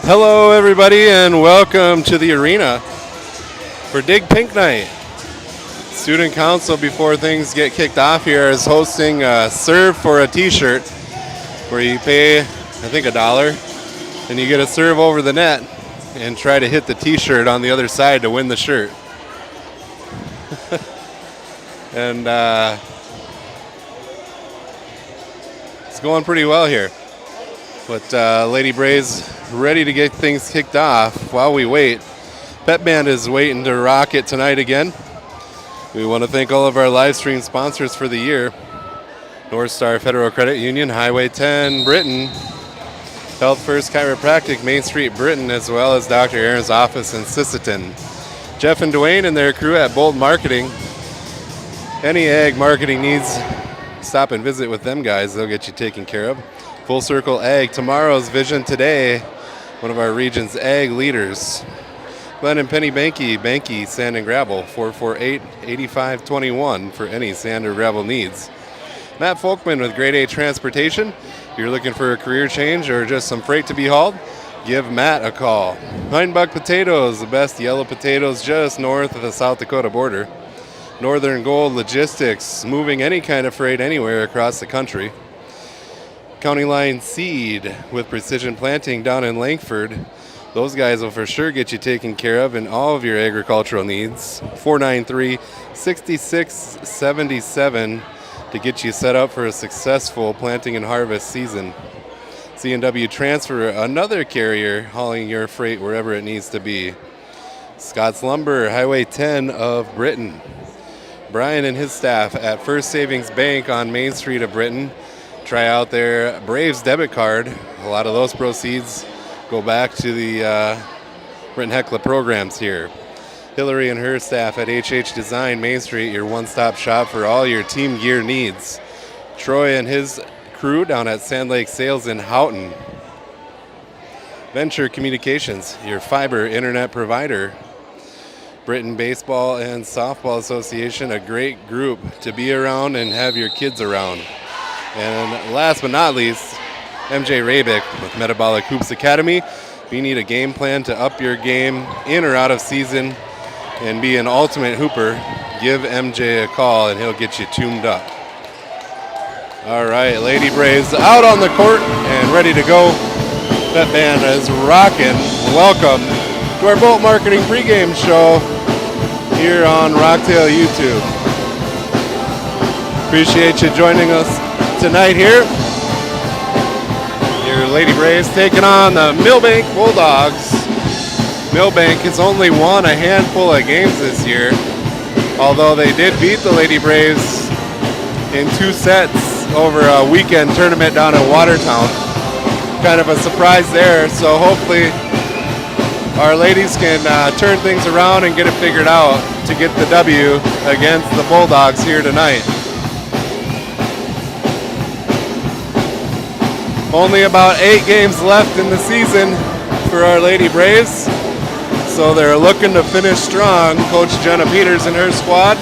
Hello, everybody, and welcome to the arena for Dig Pink Night. Student Council, before things get kicked off here, is hosting a serve for a t-shirt where you pay, I think, $1, and you get a serve over the net and try to hit the t-shirt on the other side to win the shirt. And it's going pretty well here. But Lady Braves ready to get things kicked off. While we wait, Pet Band is waiting to rock it tonight again. We want to thank all of our live stream sponsors for the year. North Star Federal Credit Union, Highway 10, Britain, Health First Chiropractic, Main Street, Britain, as well as Dr. Aaron's office in Sisseton. Jeff and Dwayne and their crew at Bold Marketing. Any ag marketing needs, stop and visit with them guys. They'll get you taken care of. Full Circle Ag, tomorrow's vision today, one of our region's ag leaders. Glenn and Penny Banky Sand and Gravel, 448-8521 for any sand or gravel needs. Matt Folkman with Grade A Transportation. If you're looking for a career change or just some freight to be hauled, give Matt a call. Heidenbach Potatoes, the best yellow potatoes just north of the South Dakota border. Northern Gold Logistics, moving any kind of freight anywhere across the country. County Line Seed with Precision Planting down in Langford. Those guys will for sure get you taken care of in all of your agricultural needs. 493-6677 to get you set up for a successful planting and harvest season. C&W Transfer, another carrier hauling your freight wherever it needs to be. Scott's Lumber, Highway 10 of Britain. Brian and his staff at First Savings Bank on Main Street of Britain. Try out their Braves debit card. A lot of those proceeds go back to the Brent Heckler programs here. Hillary and her staff at HH Design Main Street, your one-stop shop for all your team gear needs. Troy and his crew down at Sand Lake Sales in Houghton. Venture Communications, your fiber internet provider. Britain Baseball and Softball Association, a great group to be around and have your kids around. And last but not least, MJ Rabick with Metabolic Hoops Academy. If you need a game plan to up your game in or out of season and be an ultimate hooper, give MJ a call and he'll get you tuned up. All right, Lady Braves out on the court and ready to go. That band is rocking. Welcome to our Bolt Marketing pregame show here on Rocktail YouTube. Appreciate you joining us tonight here. Your Lady Braves taking on the Milbank Bulldogs. Milbank has only won a handful of games this year, although they did beat the Lady Braves in 2 sets over a weekend tournament down in Watertown. Kind of a surprise there, so hopefully our ladies can turn things around and get it figured out to get the W against the Bulldogs here tonight. Only about 8 games left in the season for our Lady Braves, so they're looking to finish strong. Coach Jenna Peters and her squad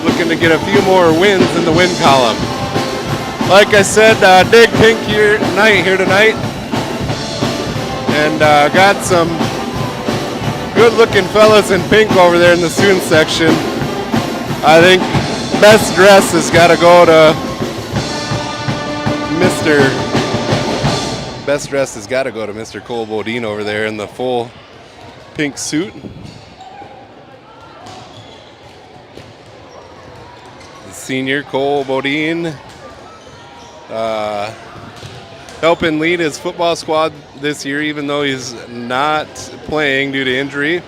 looking to get a few more wins in the win column. Like I said, Dig Pink here tonight, and got some good-looking fellas in pink over there in the student section. I think best dress has got to go to Mr. Cole Bodine over there in the full pink suit. The senior Cole Bodine helping lead his football squad this year, even though he's not playing due to injury.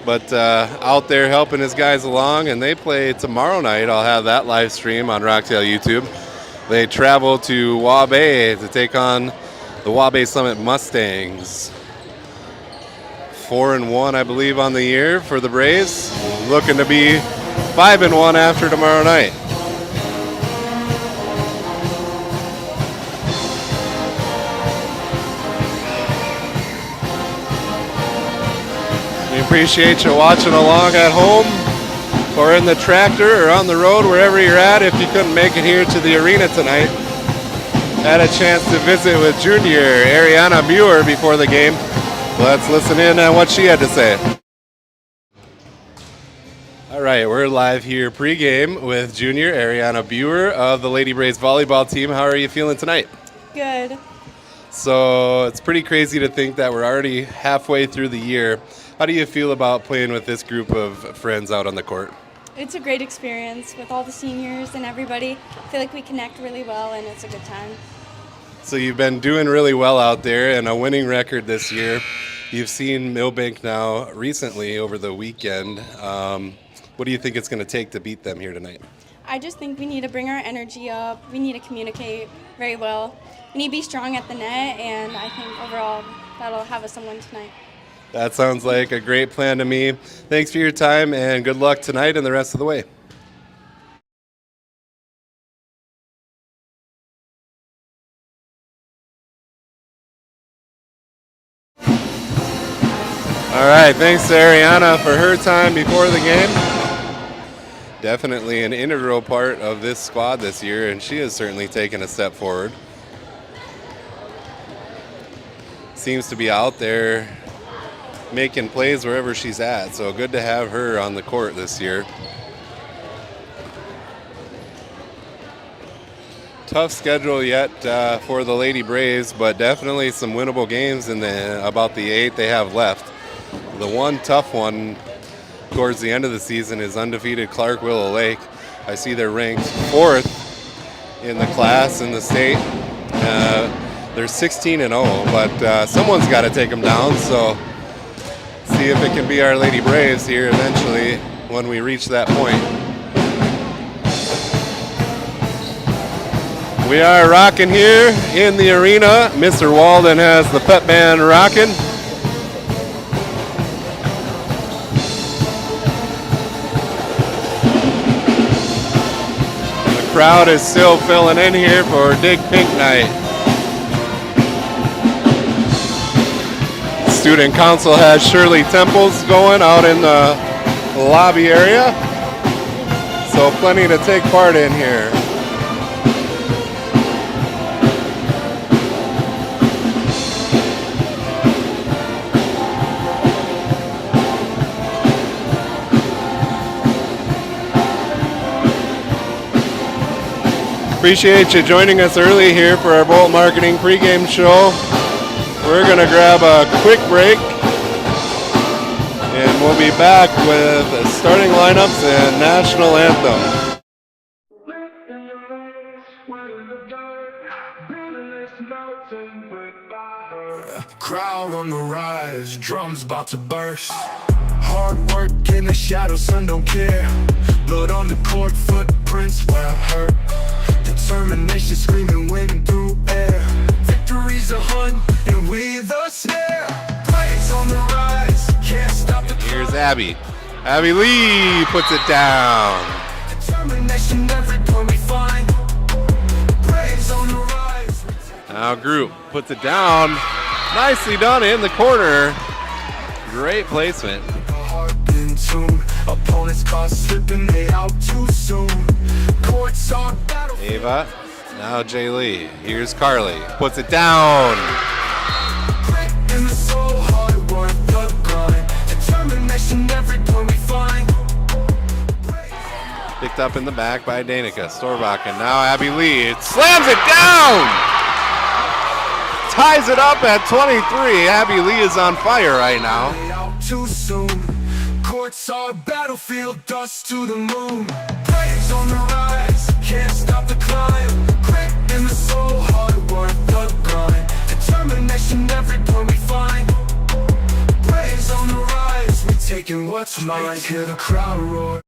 But out there helping his guys along, and they play tomorrow night. I'll have that live stream on Rocktail YouTube. They travel to Waubay to take on the Waubay Summit Mustangs. 4-1, I believe, on the year for the Braves. Looking to be 5-1 after tomorrow night. We appreciate you watching along at home or in the tractor or on the road, wherever you're at. If you couldn't make it here to the arena tonight, had a chance to visit with junior Ariana Muir before the game. Let's listen in on what she had to say. All right, we're live here pregame with junior Ariana Buer of the Lady Braves volleyball team. How are you feeling tonight? Good. So it's pretty crazy to think that we're already halfway through the year. How do you feel about playing with this group of friends out on the court? It's a great experience with all the seniors and everybody. I feel like we connect really well and it's a good time. So you've been doing really well out there and a winning record this year. You've seen Milbank now recently over the weekend. What do you think it's going to take to beat them here tonight? I just think we need to bring our energy up. We need to communicate very well. We need to be strong at the net, and I think overall that'll have us win tonight. That sounds like a great plan to me. Thanks for your time and good luck tonight and the rest of the way. All right, thanks to Ariana for her time before the game. Definitely an integral part of this squad this year, and she has certainly taken a step forward. Seems to be out there making plays wherever she's at, so good to have her on the court this year. Tough schedule yet for the Lady Braves, but definitely some winnable games in about the 8 they have left. The one tough one towards the end of the season is undefeated Clark Willow Lake. I see they're ranked 4th in the class in the state. They're 16-0, but someone's got to take them down, so see if it can be our Lady Braves here eventually when we reach that point. We are rocking here in the arena. Mr. Walden has the pep band rocking. The crowd is still filling in here for Dig Pink Night. Student Council has Shirley Temples going out in the lobby area, so plenty to take part in here. Appreciate you joining us early here for our Bolt Marketing pregame show. We're going to grab a quick break, and we'll be back with starting lineups and national anthem. Crowd on the rise, drums about to burst. Hard work in the shadows, sun don't care. Blood on the court, footprints where I hurt. Determination screaming wind through air. Victory's a hunt and we the snare. Praise on the rise, can't stop the climb. Here's Abby. Abby Lee puts it down. Determination every point we find. Praise on the rise. Now Group puts it down. Nicely done in the corner. Great placement. Heart in tune. Opponents caught slipping, they out too soon. Courts are battlefield. Ava. Now Jay Lee. Here's Carly. Puts it down. Grit in the soul, hard work, the grind. Determination every point we find. Picked up in the back by Danica Storbach. And now Abby Lee slams it down. Ties it up at 23. Abby Lee is on fire right now. They out too soon. Courts are battlefield, dust to the moon. Praise on the rise, can't stop the climb. Grit in the soul, hard work, the grind. Determination every point we find. Praise on the rise, we taking what's mine. Hear the crowd roar.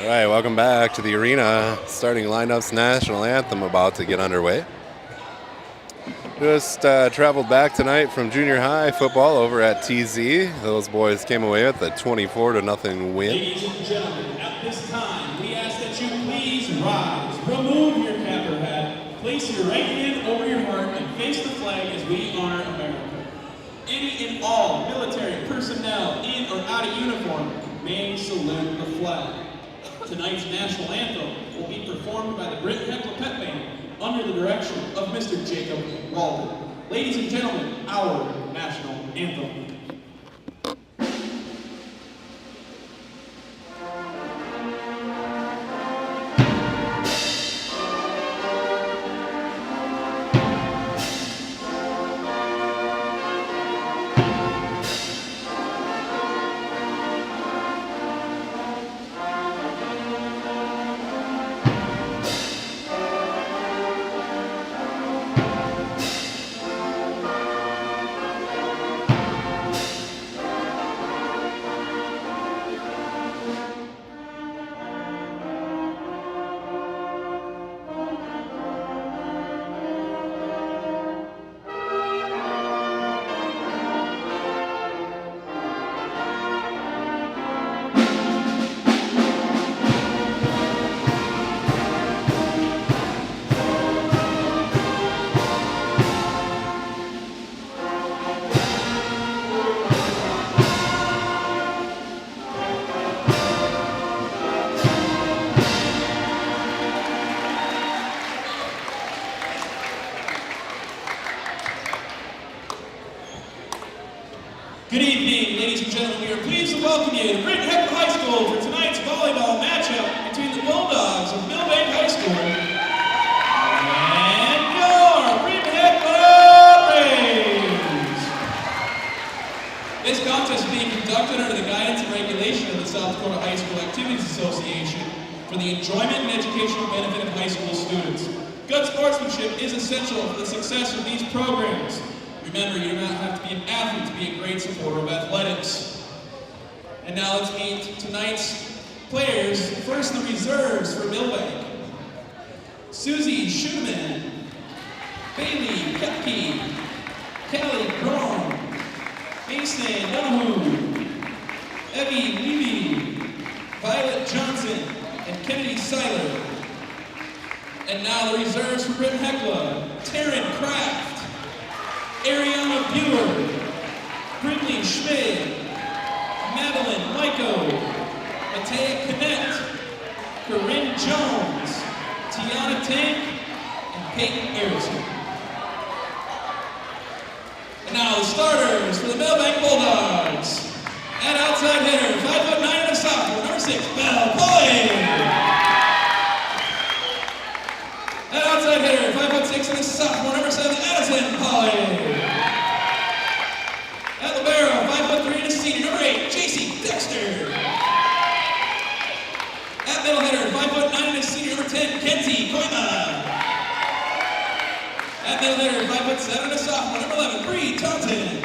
All right, welcome back to the arena. Starting lineups, national anthem about to get underway. Just traveled back tonight from junior high football over at TZ. Those boys came away with a 24-0 win. Ladies and gentlemen, at this time, we ask that you please rise, remove your cap or hat, place your right hand over your heart, and face the flag as we honor America. Any and all military personnel in or out of uniform may salute the flag. Tonight's national anthem will be performed by the Britt Heckler Pep Band under the direction of Mr. Jacob Walden. Ladies and gentlemen, our national anthem. Good evening, ladies and gentlemen. We are pleased to welcome you to Britt Heckler High School for tonight's volleyball matchup between the Bulldogs of Milbank High School and your Britt Heckler Braves. This contest is being conducted under the guidance and regulation of the South Dakota High School Activities Association for the enjoyment and educational benefit of high school students. Good sportsmanship is essential for the success of these programs. Remember, you do not have to be an athlete to be a great supporter of athletics. And now let's meet tonight's players. First, the reserves for Milbank. Susie Schumann, Bailey Kepke, Kelly Grom, Mason Donahue, Evie Levy, Violet Johnson, and Kennedy Seiler. And now the reserves for Britt Heckler. Taryn Kraft, Ariana Buer, Brinley Schmid, Madeline Lyko, Matea Connect, Corinne Jones, Tiana Tank, and Peyton Harrison. And now the starters for the Milbank Bulldogs. At outside hitter, 5'9" and a sophomore, number 6, Belle Polley. At outside hitter, 5'6" and a sophomore, number 7, Addison Polley. At libero, 5'3" and a senior, number 8, JC Dexter. At middle hitter, 5'9" and a senior, number 10, Kenzie Koima. At middle hitter, 5'7" and a sophomore, number 11, Bree Taunton.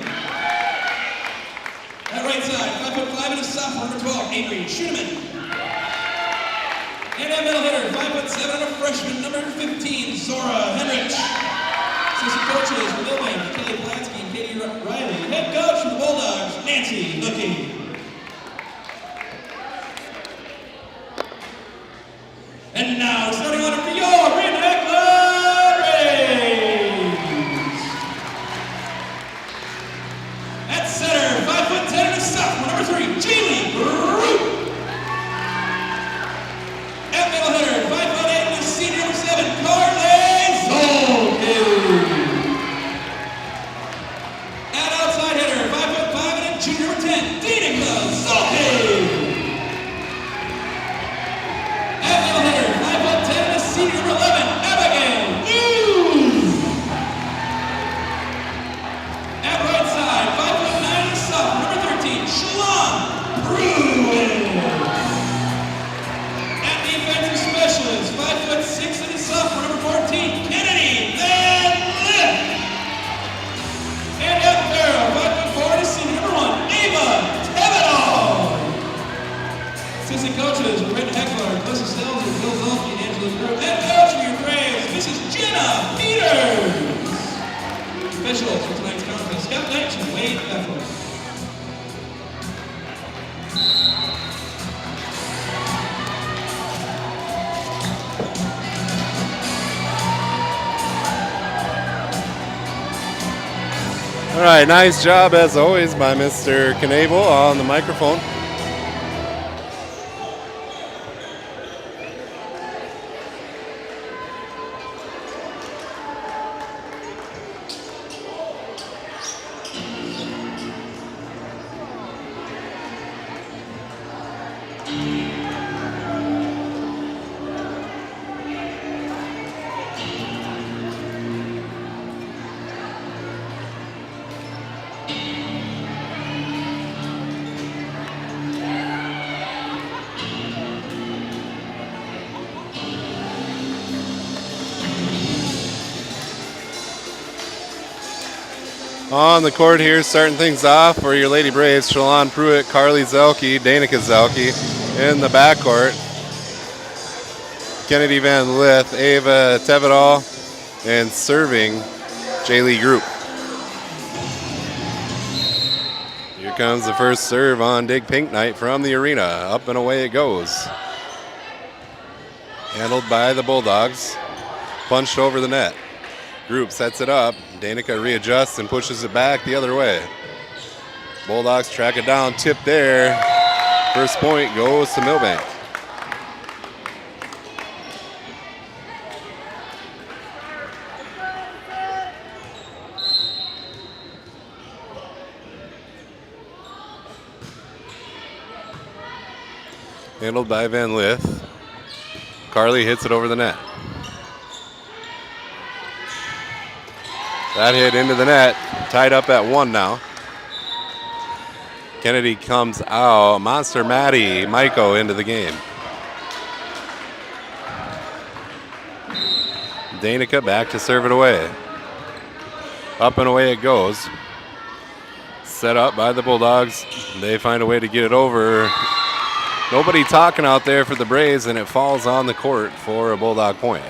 At right side, 5'5" and a sophomore, number 12, Avery Schumann. And at middle hitter, 5'7" and a freshman, number 15, Zora Henrich. Assistant coaches for Milbank, Kelly Polansky and Katie Riley. Head coach for the Bulldogs, Nancy Nookie. And now, starting on for your Britt Heckler Braves. At center, 5'10" and a sophomore, number 3, Jaylee Groot. At middle hitter, 5'8" and a senior, number 7, Carly Zolke. At outside hitter, 5'5" and a junior, number 10, Dina Assistant coaches, Brent Heckler, Melissa Stelzer, Bill Zelke, and Angela Drew. Head coach for your Braves, Mrs. Jenna Peters. Officials for tonight's contest, Scott Knight and Wade Bethel. All right, nice job as always by Mr. Knable on the microphone. On the court here, starting things off for your Lady Braves, Shalon Pruitt, Carly Zelke, Danica Zelke in the backcourt. Kennedy Van Lith, Ava Tevedal, and serving Jaylee Group. Here comes the first serve on Dig Pink Night from the arena. Up and away it goes. Handled by the Bulldogs. Punched over the net. Group sets it up. Danica readjusts and pushes it back the other way. Bulldogs track it down, tip there. First point goes to Milbank. Handled by Van Lith. Carly hits it over the net. That hit into the net, tied up at 1 now. Kennedy comes out. Monster Maddie Maiko into the game. Danica back to serve it away. Up and away it goes. Set up by the Bulldogs. They find a way to get it over. Nobody talking out there for the Braves, and it falls on the court for a Bulldog point.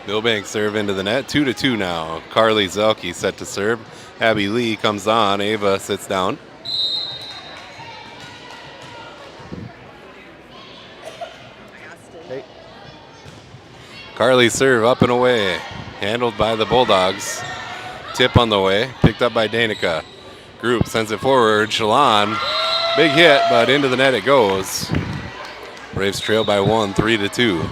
Milbank serve into the net, 2-2 now. Carly Zelke set to serve. Abby Lee comes on. Ava sits down. Hey. Carly serve up and away. Handled by the Bulldogs. Tip on the way. Picked up by Danica. Group sends it forward. Shalon. Big hit, but into the net it goes. Braves trail by 1, 3-2.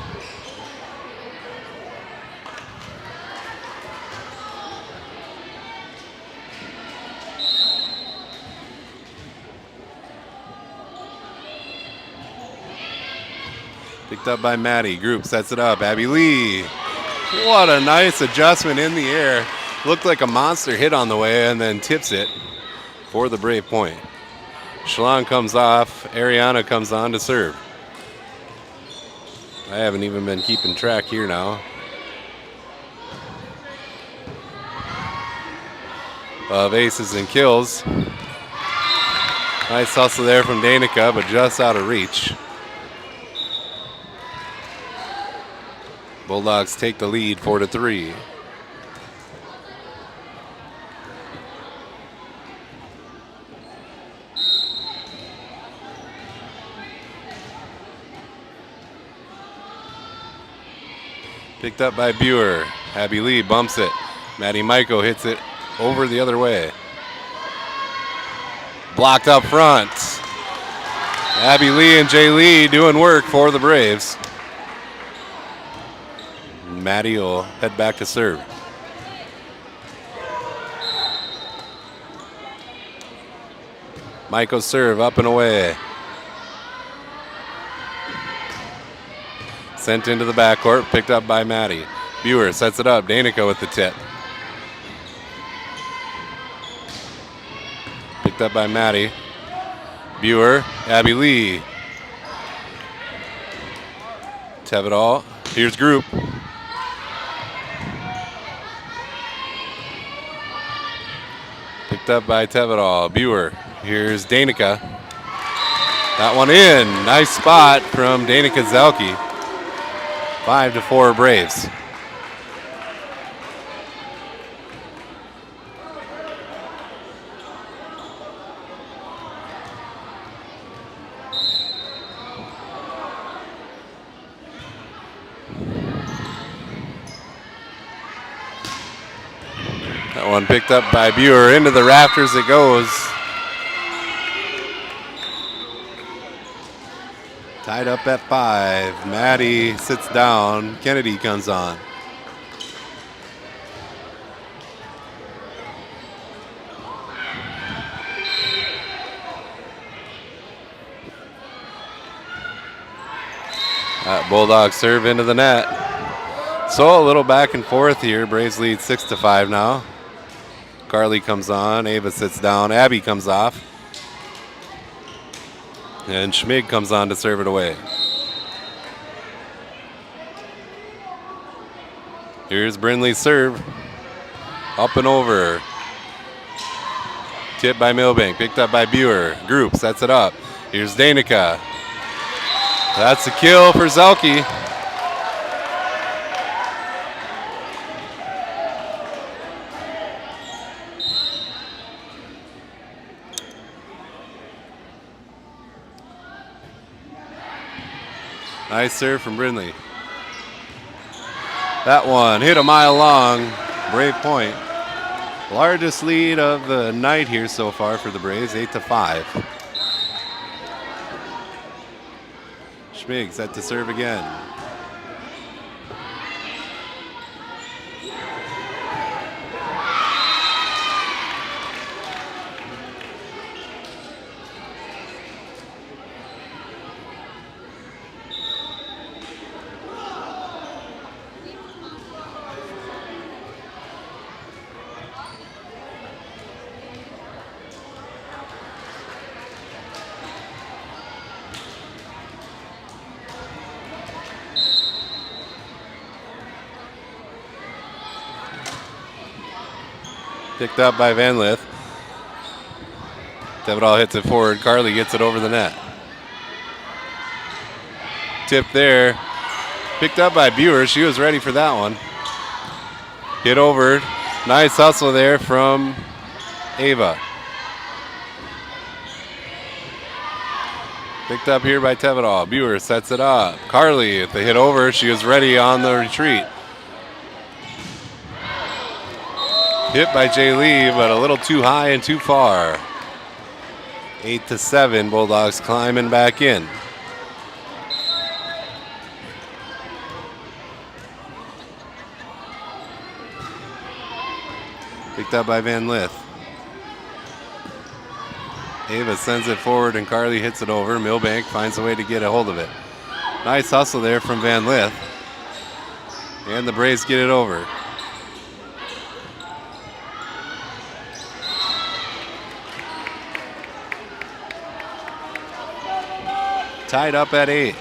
Picked up by Maddie. Group sets it up. Abby Lee. What a nice adjustment in the air. Looked like a monster hit on the way and then tips it for the Brave point. Shalon comes off. Ariana comes on to serve. I haven't even been keeping track here now. Of aces and kills. Nice hustle there from Danica, but just out of reach. Bulldogs take the lead 4-3. Picked up by Buer. Abby Lee bumps it. Maddie Maiko hits it over the other way. Blocked up front. Abby Lee and Jay Lee doing work for the Braves. Maddie will head back to serve. Maiko's serve up and away. Sent into the backcourt, picked up by Maddie. Buer sets it up. Danica with the tip. Picked up by Maddie. Buer, Abby Lee. Tevidal, here's Group. Picked up by Tevidal. Buer, here's Danica. That one in, nice spot from Danica Zelke. 5-4 Braves. That one picked up by Buer. Into the rafters it goes. Tied up at 5. Maddie sits down. Kennedy comes on. That Bulldog serve into the net. So a little back and forth here. Braves lead 6-5 now. Carly comes on. Ava sits down. Abby comes off. And Schmig comes on to serve it away. Here's Brindley's serve. Up and over. Tipped by Milbank. Picked up by Buer. Group sets it up. Here's Danica. That's a kill for Zelke. Nice serve from Brindley. That one hit a mile long. Brave point. Largest lead of the night here so far for the Braves, 8-5. Schmig set to serve again. Picked up by Van Lith. Tevidal hits it forward. Carly gets it over the net. Tip there. Picked up by Buer. She was ready for that one. Hit over. Nice hustle there from Ava. Picked up here by Tevidal. Buer sets it up. Carly, if they hit over, she was ready on the retreat. Hit by Jay Lee, but a little too high and too far. 8-7, Bulldogs climbing back in. Picked up by Van Lith. Ava sends it forward and Carly hits it over. Milbank finds a way to get a hold of it. Nice hustle there from Van Lith. And the Braves get it over. Tied up at 8.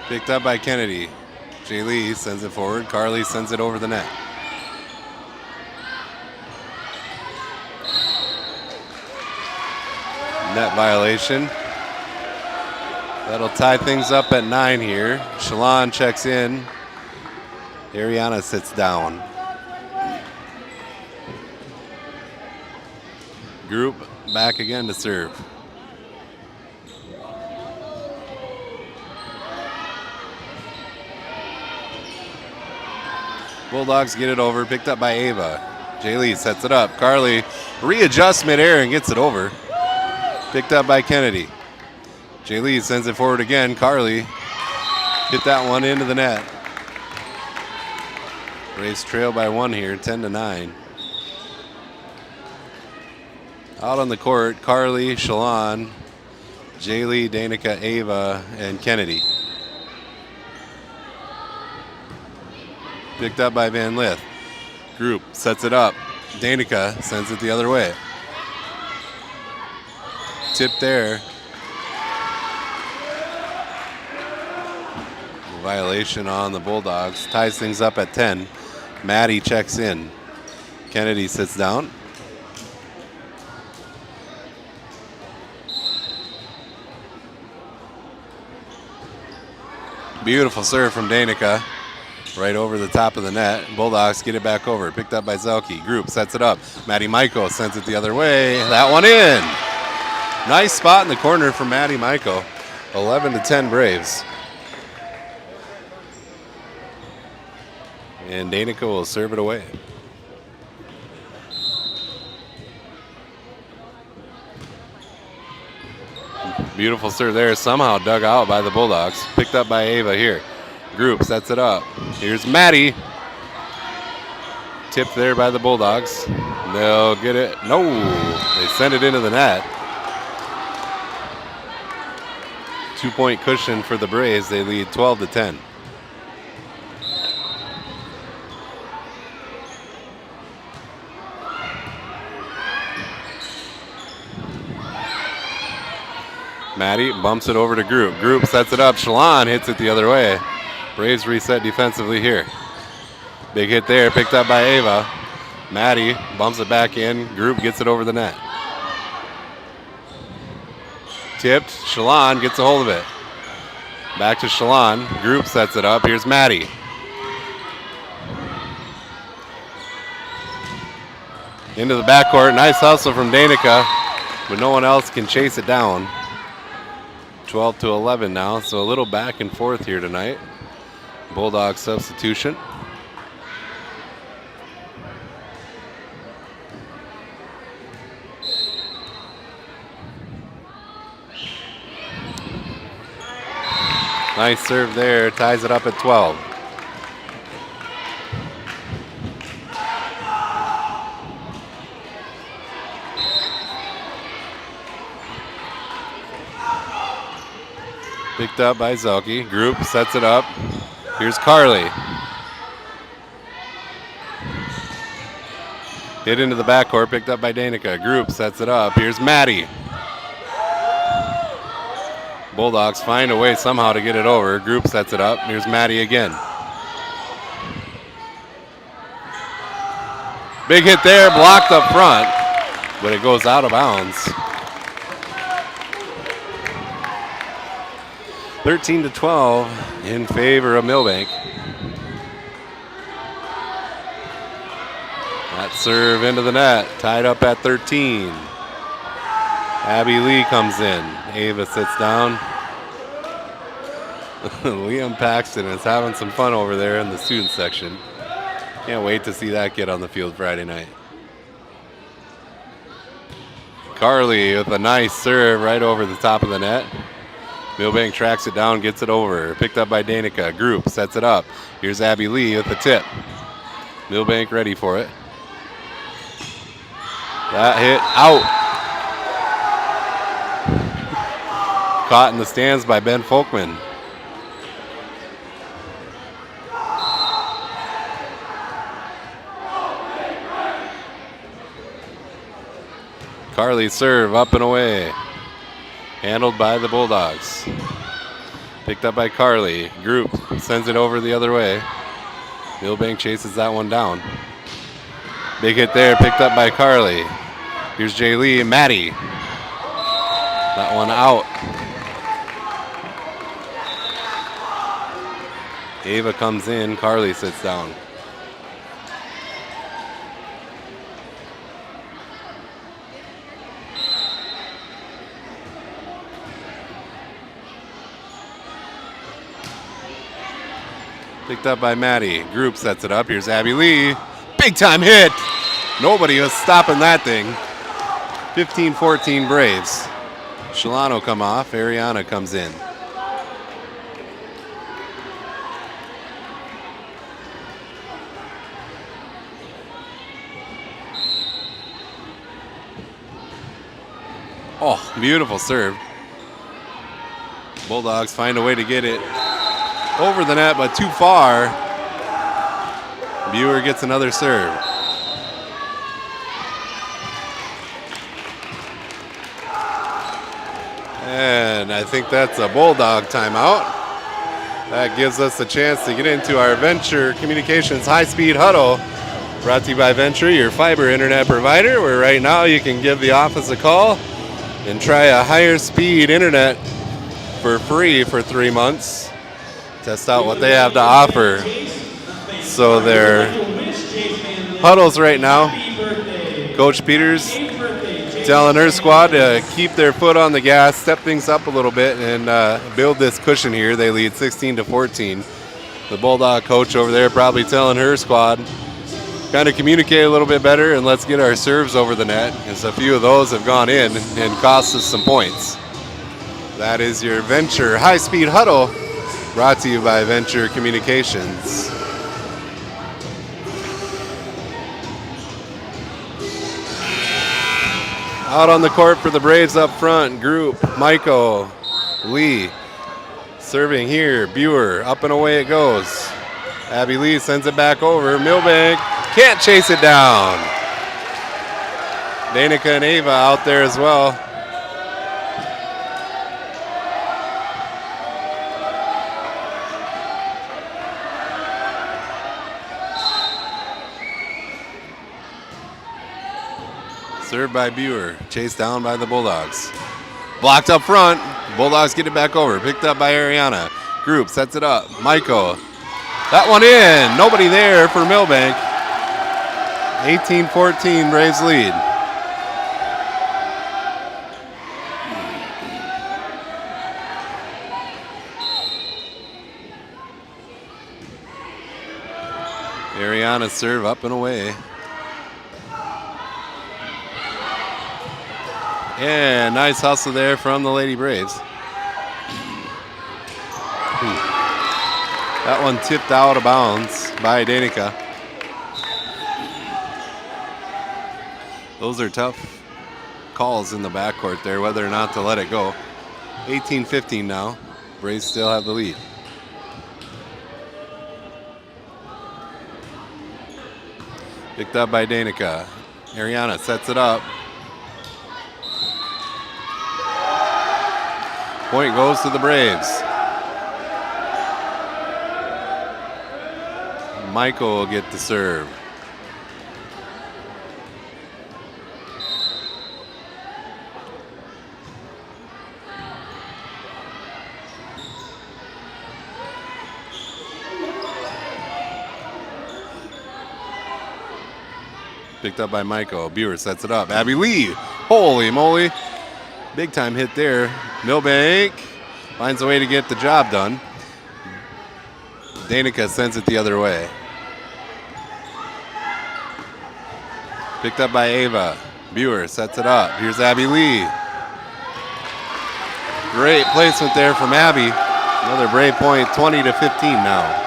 Picked up by Kennedy. Jay Lee sends it forward. Carly sends it over the net. Net violation. That'll tie things up at 9 here. Shalon checks in. Ariana sits down. Group back again to serve. Bulldogs get it over, picked up by Ava. Jaylee sets it up. Carly readjusts midair and gets it over. Picked up by Kennedy. Jaylee sends it forward again. Carly hit that one into the net. Braves trail by 1 here, 10-9. Out on the court, Carly, Shalon, Jaylee, Danica, Ava, and Kennedy. Picked up by Van Lith. Group sets it up. Danica sends it the other way. Tip there. Violation on the Bulldogs. Ties things up at 10. Maddie checks in. Kennedy sits down. Beautiful serve from Danica. Right over the top of the net. Bulldogs get it back over. Picked up by Zelke. Group sets it up. Maddie Michael sends it the other way. That one in. Nice spot in the corner from Maddie Michael. 11-10 Braves. And Danica will serve it away. Beautiful serve there. Somehow dug out by the Bulldogs. Picked up by Ava here. Group sets it up. Here's Maddie. Tipped there by the Bulldogs. They'll get it. No, they send it into the net. 2-point cushion for the Braves. They lead 12-10. Maddie bumps it over to Group. Group sets it up. Shalon hits it the other way. Braves reset defensively here. Big hit there, picked up by Ava. Maddie bumps it back in. Group gets it over the net. Tipped. Shalon gets a hold of it. Back to Shalon. Group sets it up. Here's Maddie. Into the backcourt. Nice hustle from Danica, but no one else can chase it down. 12-11 now, so a little back and forth here tonight. Bulldog substitution. Nice serve there, ties it up at 12. Picked up by Zelke. Group sets it up. Here's Carly. Hit into the backcourt, picked up by Danica. Group sets it up. Here's Maddie. Bulldogs find a way somehow to get it over. Group sets it up. Here's Maddie again. Big hit there, blocked up front, but it goes out of bounds. 13-12 in favor of Milbank. That serve into the net, tied up at 13. Abby Lee comes in. Ava sits down. Liam Paxton is having some fun over there in the student section. Can't wait to see that kid on the field Friday night. Carly with a nice serve right over the top of the net. Milbank tracks it down, gets it over. Picked up by Danica. Group sets it up. Here's Abby Lee with the tip. Milbank ready for it. That hit out. Caught in the stands by Ben Folkman. Carly serve up and away. Handled by the Bulldogs. Picked up by Carly. Group sends it over the other way. Milbank chases that one down. Big hit there, picked up by Carly. Here's Jaylee and Maddie. That one out. Ava comes in, Carly sits down. Picked up by Maddie. Group sets it up. Here's Abby Lee. Big time hit. Nobody was stopping that thing. 15-14 Braves. Shalano come off. Ariana comes in. Oh, beautiful serve. Bulldogs find a way to get it over the net, but too far. Buer gets another serve. And I think that's a Bulldog timeout. That gives us a chance to get into our Venture Communications high-speed huddle. Brought to you by Venture, your fiber internet provider, where right now you can give the office a call and try a higher speed internet for free for 3 months. Test out what they have to offer. So their huddles right now, Coach Peters telling her squad to keep their foot on the gas, step things up a little bit, and build this cushion here. They lead 16-14. The Bulldog coach over there probably telling her squad, kind of communicate a little bit better and let's get our serves over the net, as a few of those have gone in and cost us some points. That is your Venture high-speed huddle, brought to you by Venture Communications. Out on the court for the Braves up front, Group, Michael, Lee. Serving here, Buer, up and away it goes. Abby Lee sends it back over. Milbank can't chase it down. Danica and Ava out there as well. Served by Buer, chased down by the Bulldogs. Blocked up front, Bulldogs get it back over. Picked up by Ariana. Group sets it up, Michael. That one in, nobody there for Milbank. 18-14, Braves lead. Ariana serve up and away. Yeah, nice hustle there from the Lady Braves. That one tipped out of bounds by Danica. Those are tough calls in the backcourt there, whether or not to let it go. 18-15 now. Braves still have the lead. Picked up by Danica. Ariana sets it up. Point goes to the Braves. Michael will get the serve. Picked up by Michael. Buer sets it up. Abby Lee. Holy moly. Big time hit there. Milbank finds a way to get the job done. Danica sends it the other way. Picked up by Ava. Buer sets it up. Here's Abby Lee. Great placement there from Abby. Another Brave point, 20-15 now.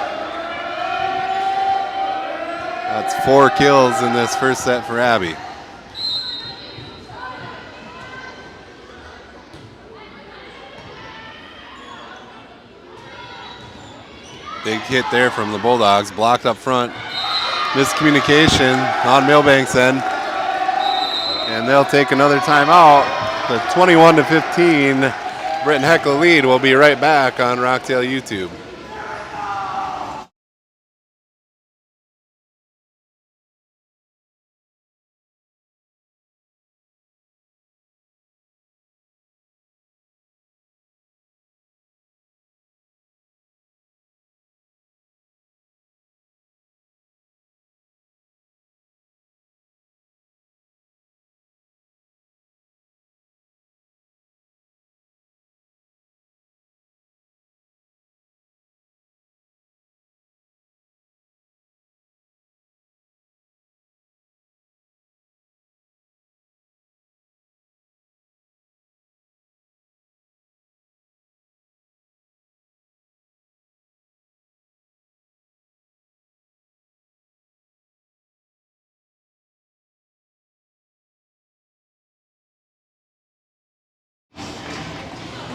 That's 4 kills in this first set for Abby. Big hit there from the Bulldogs. Blocked up front. Miscommunication on Milbank's end. And they'll take another timeout. The 21-15 Britton Heckle lead. Will be right back on Rocktail YouTube.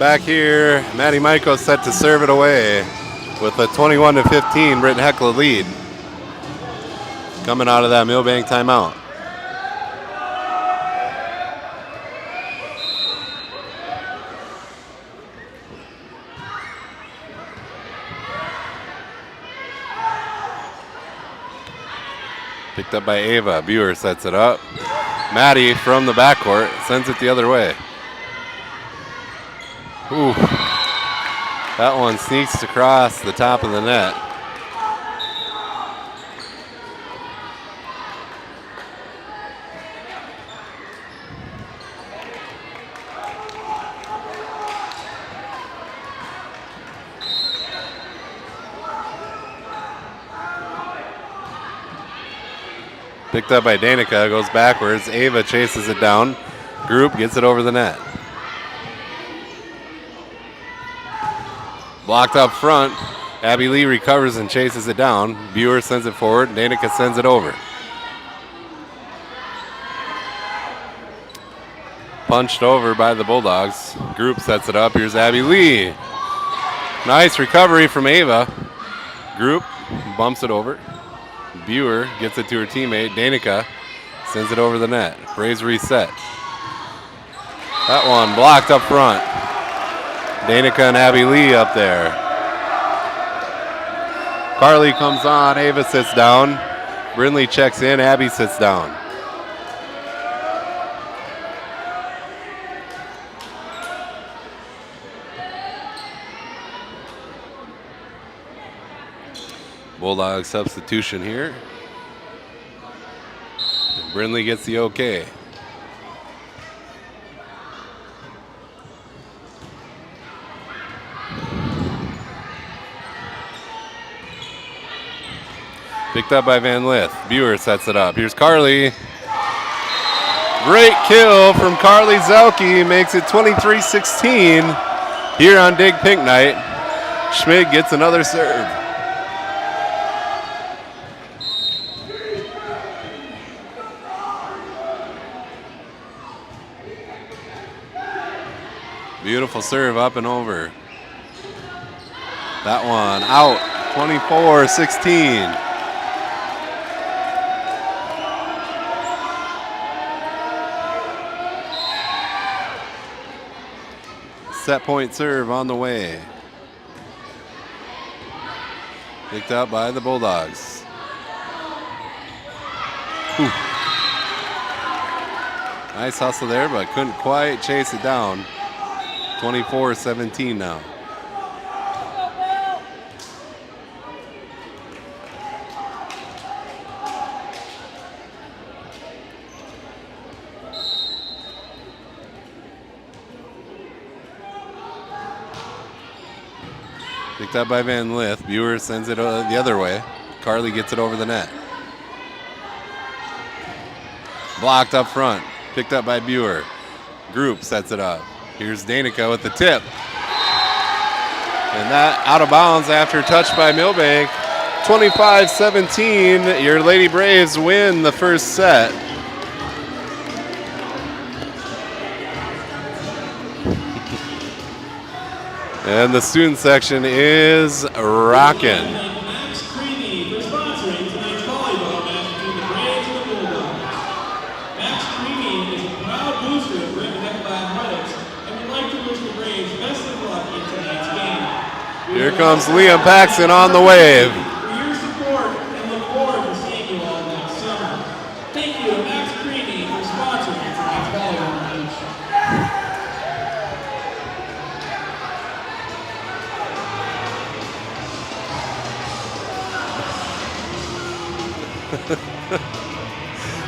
Back here, Maddie Michael set to serve it away with a 21-15 Britain Heckler lead. Coming out of that Milbank timeout. Picked up by Ava. Buer sets it up. Maddie from the backcourt sends it the other way. Ooh. That one sneaks across the top of the net. Picked up by Danica, goes backwards. Ava chases it down. Group gets it over the net. Blocked up front. Abby Lee recovers and chases it down. Buer sends it forward. Danica sends it over. Punched over by the Bulldogs. Group sets it up. Here's Abby Lee. Nice recovery from Ava. Group bumps it over. Buer gets it to her teammate. Danica sends it over the net. Braves reset. That one blocked up front. Danica and Abby Lee up there. Carly comes on. Ava sits down. Brindley checks in. Abby sits down. Bulldog substitution here. Brindley gets the okay. Picked up by Van Lith. Buer sets it up. Here's Carly. Great kill from Carly Zelke. Makes it 23-16 here on Dig Pink Night. Schmidt gets another serve. Beautiful serve up and over. That one out. 24-16. Set point serve on the way. Picked up by the Bulldogs. Ooh. Nice hustle there, but couldn't quite chase it down. 24-17 now. Picked up by Van Lith. Buer sends it the other way. Carly gets it over the net. Blocked up front. Picked up by Buer. Group sets it up. Here's Danica with the tip. And that out of bounds after touch by Milbank. 25-17. Your Lady Braves win the first set. And the student section is rocking. Max Creamy for sponsoring tonight's volleyball match between the Braves and the Bulldogs. Max Creamy is a proud booster of Britain Heckler Athletics and would like to wish the Braves best of luck in tonight's game. Here comes Liam Paxton on the wave. For your support and look forward to seeing you all next summer. Thank you to Max Creamy for sponsoring tonight's volleyball match.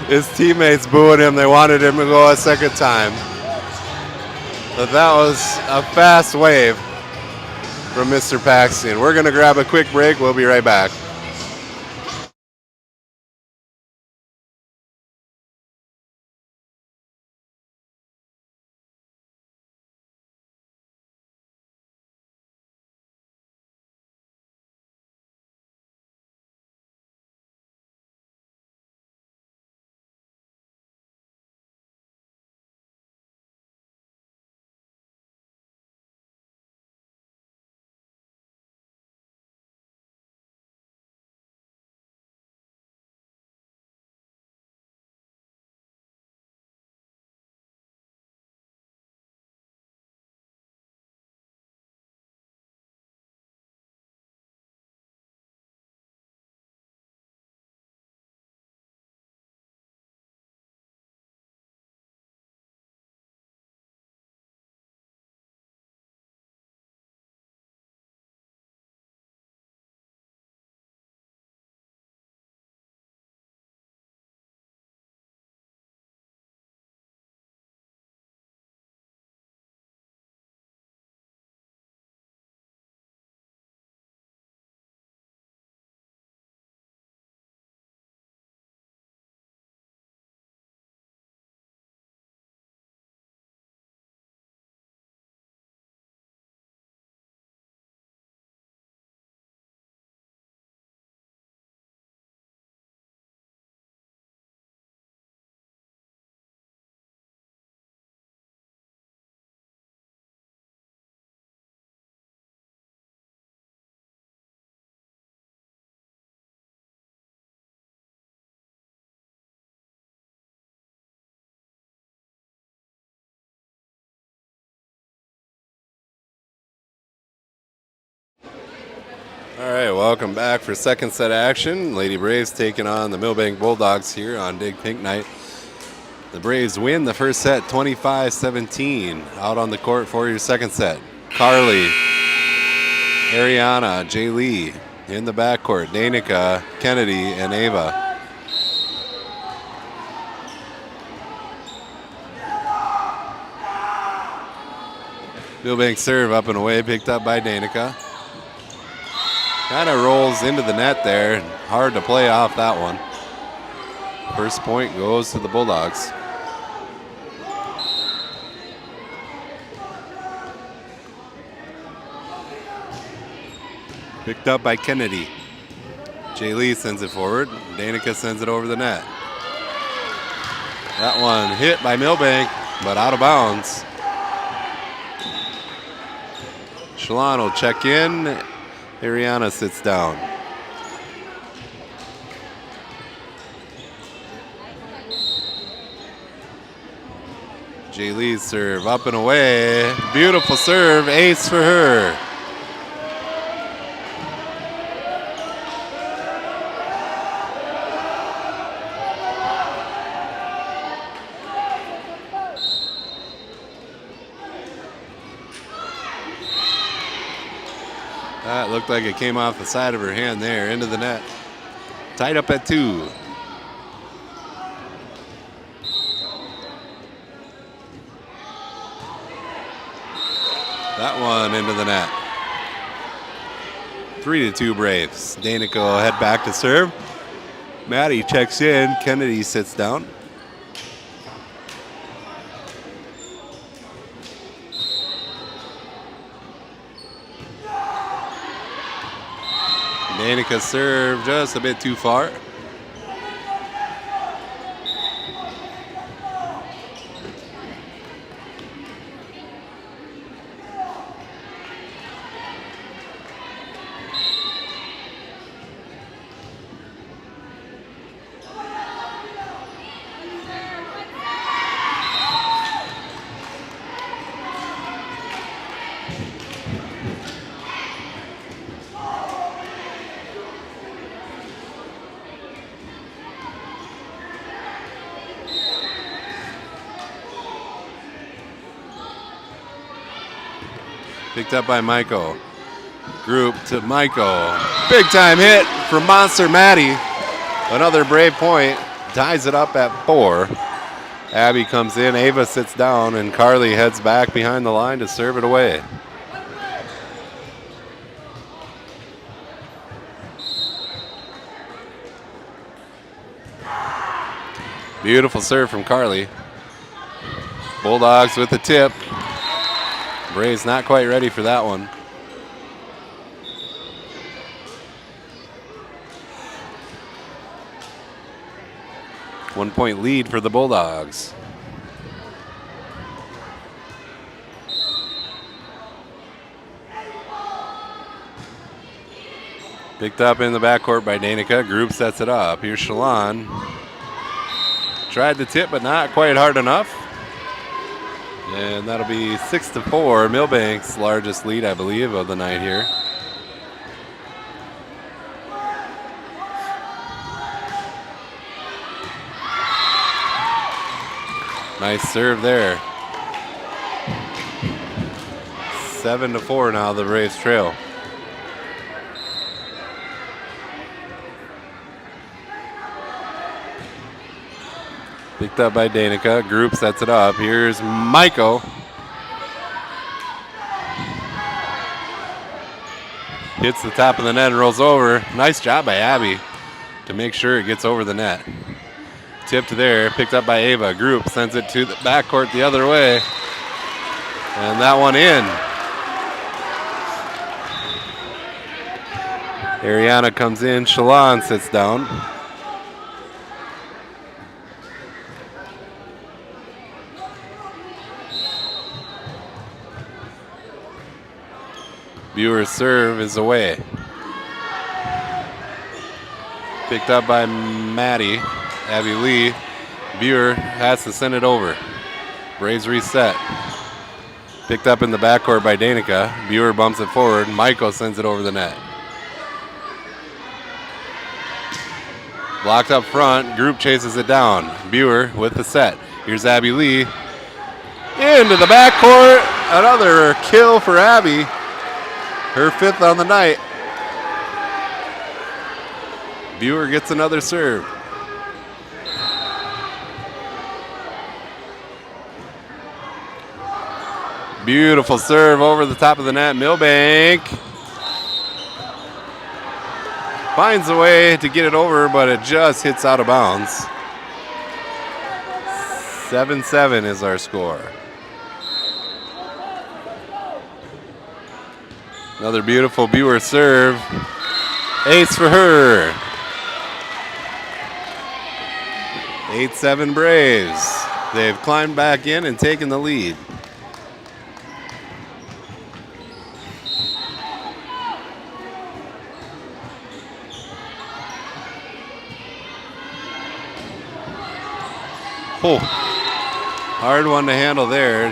His teammates booing him. They wanted him to go a second time. But that was a fast wave from Mr. Paxton. We're going to grab a quick break. We'll be right back. All right, welcome back for second set action. Lady Braves taking on the Milbank Bulldogs here on Dig Pink Night. The Braves win the first set 25-17. Out on the court for your second set. Carly, Ariana, Jay Lee. In the backcourt, Danica, Kennedy, and Ava. Milbank serve up and away, picked up by Danica. Kind of rolls into the net there. Hard to play off that one. First point goes to the Bulldogs. Picked up by Kennedy. Jay Lee sends it forward. Danica sends it over the net. That one hit by Milbank, but out of bounds. Shalon will check in. Ariana sits down. Jay Lee's serve up and away. Beautiful serve, ace for her. That looked like it came off the side of her hand there, into the net. Tied up at 2. That one into the net. 3-2 Braves. Danica will head back to serve. Maddie checks in. Kennedy sits down. Danica serve just a bit too far. Picked up by Michael. Group to Michael. Big time hit from Monster Maddie. Another Brave point. Ties it up at 4. Abby comes in. Ava sits down. And Carly heads back behind the line to serve it away. Beautiful serve from Carly. Bulldogs with the tip. Braves not quite ready for that one. One-point lead for the Bulldogs. Picked up in the backcourt by Danica. Group sets it up. Here's Shalon. Tried the tip, but not quite hard enough. And that'll be 6-4, Milbank's largest lead, I believe, of the night here. Nice serve there. 7-4 now, the Braves trail. Picked up by Danica. Group sets it up. Here's Michael. Hits the top of the net and rolls over. Nice job by Abby to make sure it gets over the net. Tipped there. Picked up by Ava. Group sends it to the backcourt the other way. And that one in. Ariana comes in. Shalon sits down. Viewer's serve is away. Picked up by Maddie. Abby Lee. Viewer has to send it over. Braves reset. Picked up in the backcourt by Danica. Viewer bumps it forward. Michael sends it over the net. Blocked up front. Group chases it down. Buer with the set. Here's Abby Lee. Into the backcourt. Another kill for Abby. Her 5th on the night. Buer gets another serve. Beautiful serve over the top of the net. Milbank finds a way to get it over, but it just hits out of bounds. 7-7 is our score. Another beautiful Buer serve. Ace for her. 8-7 Braves. They've climbed back in and taken the lead. Oh, hard one to handle there.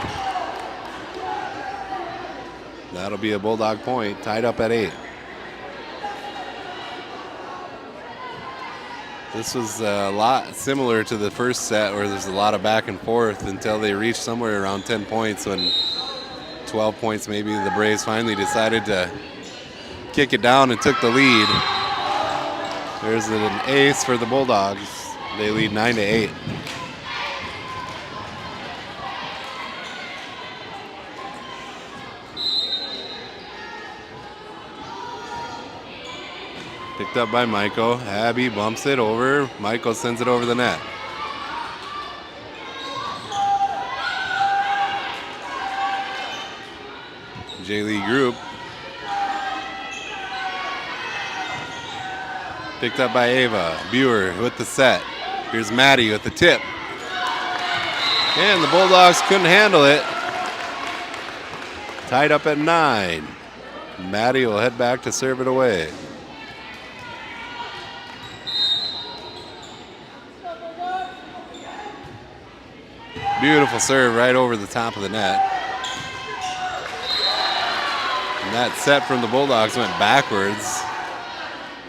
That'll be a Bulldog point, tied up at 8. This was a lot similar to the first set where there's a lot of back and forth until they reached somewhere around 10 points when 12 points maybe the Braves finally decided to kick it down and took the lead. There's an ace for the Bulldogs. They lead 9-8. Picked up by Michael. Abby bumps it over. Michael sends it over the net. J-Lee Group. Picked up by Ava. Buer with the set. Here's Maddie with the tip. And the Bulldogs couldn't handle it. Tied up at 9. Maddie will head back to serve it away. Beautiful serve right over the top of the net. And that set from the Bulldogs went backwards.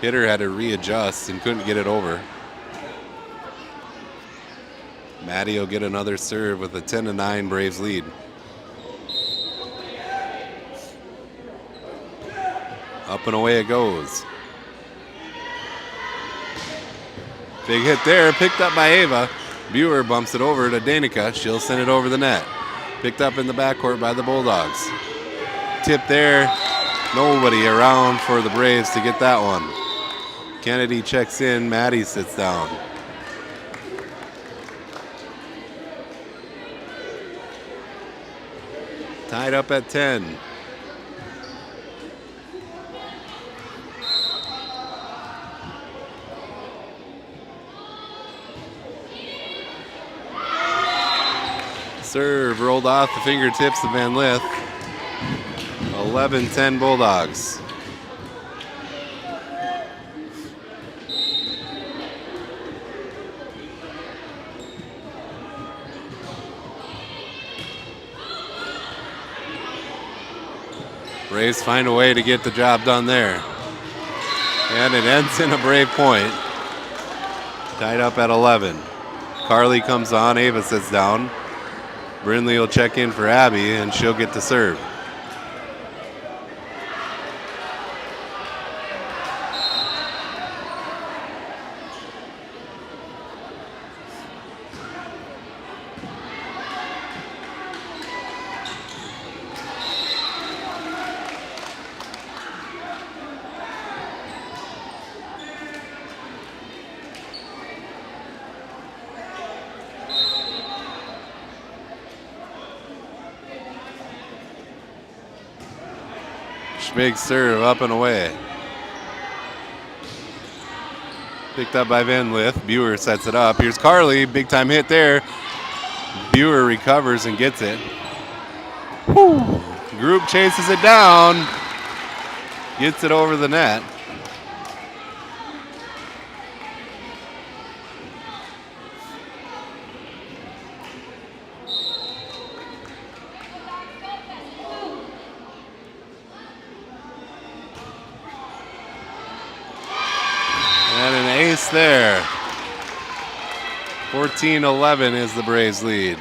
Hitter had to readjust and couldn't get it over. Maddie will get another serve with a 10-9 Braves lead. Up and away it goes. Big hit there, picked up by Ava. Buer bumps it over to Danica. She'll send it over the net. Picked up in the backcourt by the Bulldogs. Tip there. Nobody around for the Braves to get that one. Kennedy checks in. Maddie sits down. Tied up at 10. Serve rolled off the fingertips of Van Lith. 11-10 Bulldogs. Braves find a way to get the job done there. And it ends in a Brave point. Tied up at 11. Carly comes on, Ava sits down. Brindley will check in for Abby, and she'll get to serve. Big serve up and away. Picked up by Van Lith. Buer sets it up. Here's Carly. Big time hit there. Buer recovers and gets it. Whew. Group chases it down. Gets it over the net. there. 14-11 is the Braves lead.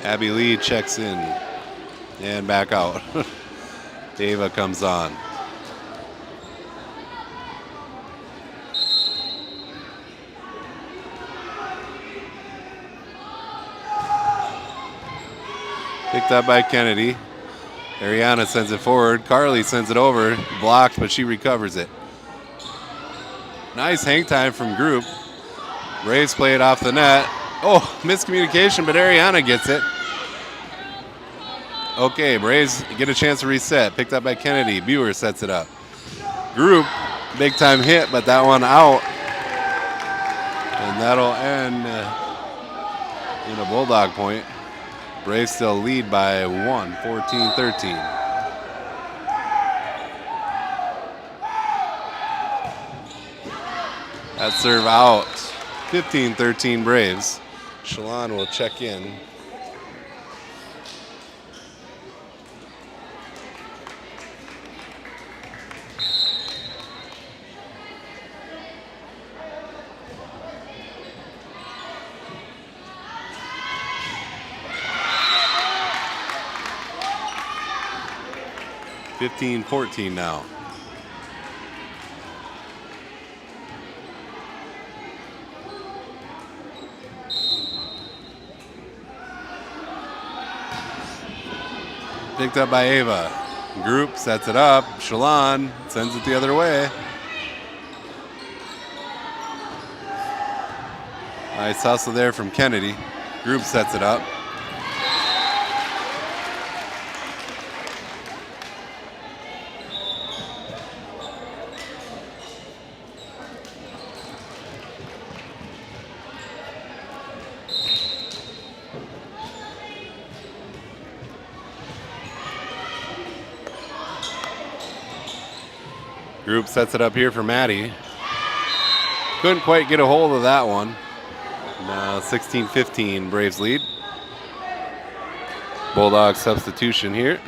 Abby Lee checks in and back out. Ava comes on. Picked up by Kennedy. Ariana sends it forward. Carly sends it over. Blocked, but she recovers it. Nice hang time from Group. Braves play it off the net. Oh, miscommunication, but Ariana gets it. Okay, Braves get a chance to reset. Picked up by Kennedy. Buer sets it up. Group, big time hit, but that one out. And that'll end in a Bulldog point. Braves still lead by 1, 14-13. That serve out. 15-13 Braves. Shalon will check in. (15-14) now. Picked up by Ava. Group sets it up. Shalon sends it the other way. Nice hustle there from Kennedy. Group sets it up. Group sets it up here for Maddie. Couldn't quite get a hold of that one. 16-15 Braves lead. Bulldog substitution here.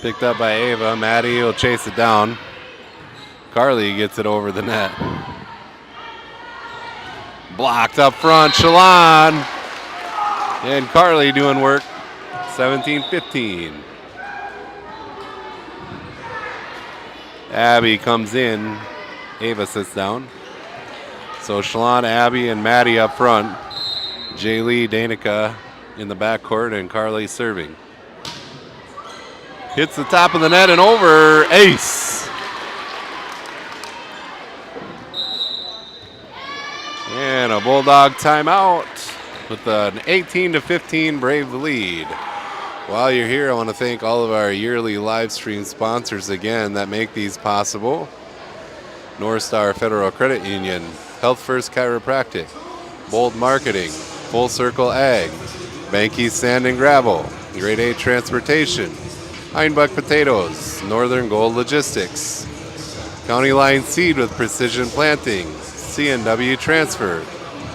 Picked up by Ava. Maddie will chase it down. Carly gets it over the net. Blocked up front, Shalon. And Carly doing work. 17-15. Abby comes in. Ava sits down. So Shalon, Abby, and Maddie up front. Jaylee, Danica in the backcourt, and Carly serving. Hits the top of the net and over. Ace. And a Bulldog timeout with an 18-15 Brave lead. While you're here, I want to thank all of our yearly live stream sponsors again that make these possible. North Star Federal Credit Union, Health First Chiropractic, Bold Marketing, Full Circle Ag, Banky Sand and Gravel, Grade A Transportation, Heinbuck Potatoes, Northern Gold Logistics, County Line Seed with Precision Planting, C&W Transfer,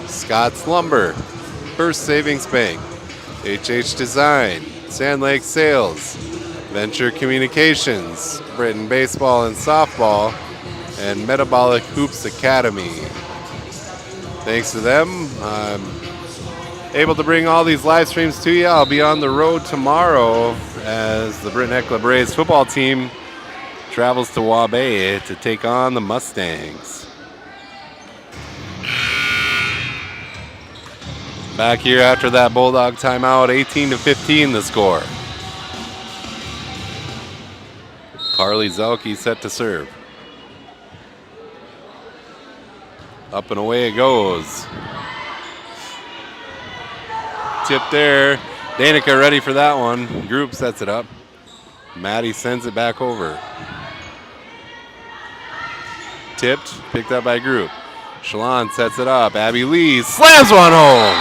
Scott's Lumber, First Savings Bank, HH Design, Sand Lake Sales, Venture Communications, Britain Baseball and Softball, and Metabolic Hoops Academy. Thanks to them, I'm able to bring all these live streams to you. I'll be on the road tomorrow as the Britain-Eckla Braves football team travels to Waubee to take on the Mustangs. Back here after that Bulldog timeout, 18-15 the score. Carly Zelke set to serve. Up and away it goes. Tip there. Danica ready for that one. Group sets it up. Maddie sends it back over. Tipped, picked up by Group. Shalon sets it up. Abby Lee slams one home.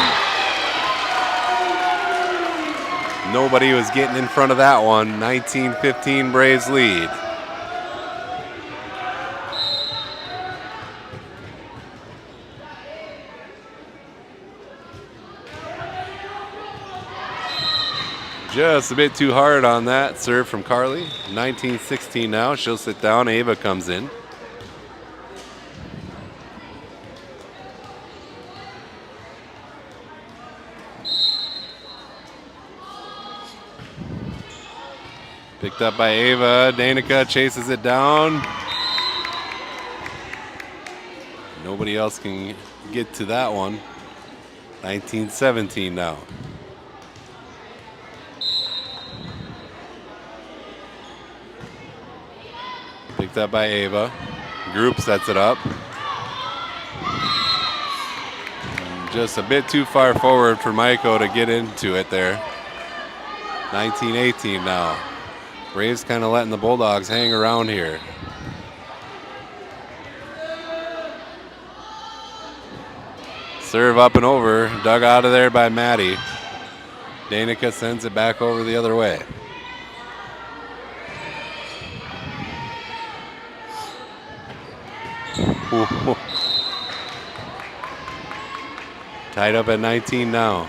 Nobody was getting in front of that one. 19-15 Braves lead. Just a bit too hard on that serve from Carly. 19-16 now. She'll sit down. Ava comes in. Picked up by Ava. Danica chases it down. Nobody else can get to that one. 19-17 now. Picked up by Ava. Group sets it up. Just a bit too far forward for Maiko to get into it there. 19-18 now. Braves kind of letting the Bulldogs hang around here. Serve up and over. Dug out of there by Maddie. Danica sends it back over the other way. Ooh. Tied up at 19 now.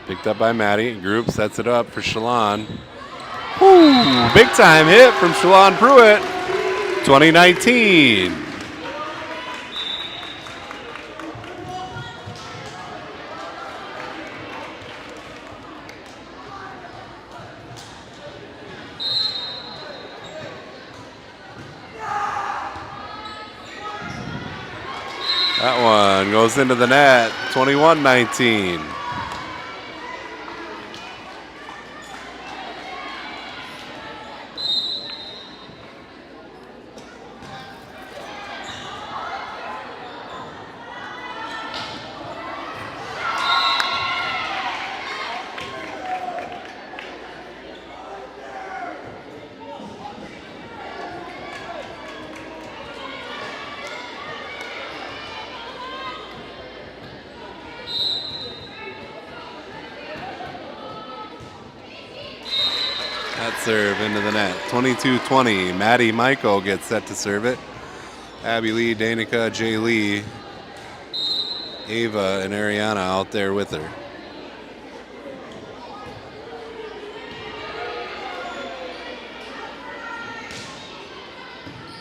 Picked up by Maddie. Group sets it up for Shalon. Ooh, big time hit from Shalon Pruitt. 2019. That one goes into the net. 21-19. Serve into the net. 22-20. Maddie Michael gets set to serve it. Abby Lee, Danica, Jay Lee, Ava, and Ariana out there with her.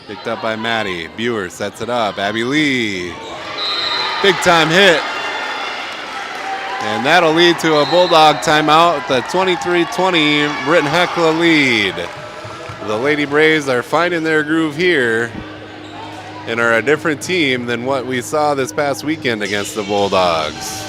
Picked up by Maddie. Buer sets it up. Abby Lee. Big time hit. And that'll lead to a Bulldog timeout. The 23-20 Britton Hecla lead. The Lady Braves are finding their groove here and are a different team than what we saw this past weekend against the Bulldogs.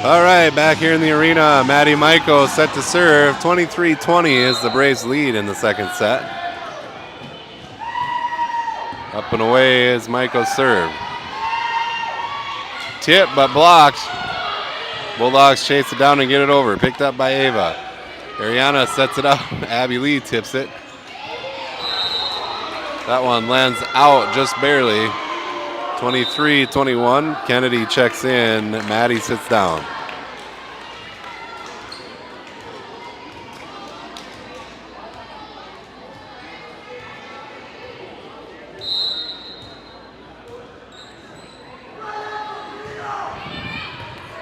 All right, back here in the arena, Maddie Maiko set to serve. 23-20 is the Braves' lead in the second set. Up and away is Maiko's serve. Tip, but blocked. Bulldogs chase it down and get it over. Picked up by Ava. Ariana sets it up. Abby Lee tips it. That one lands out just barely. 23-21. Kennedy checks in. Maddie sits down.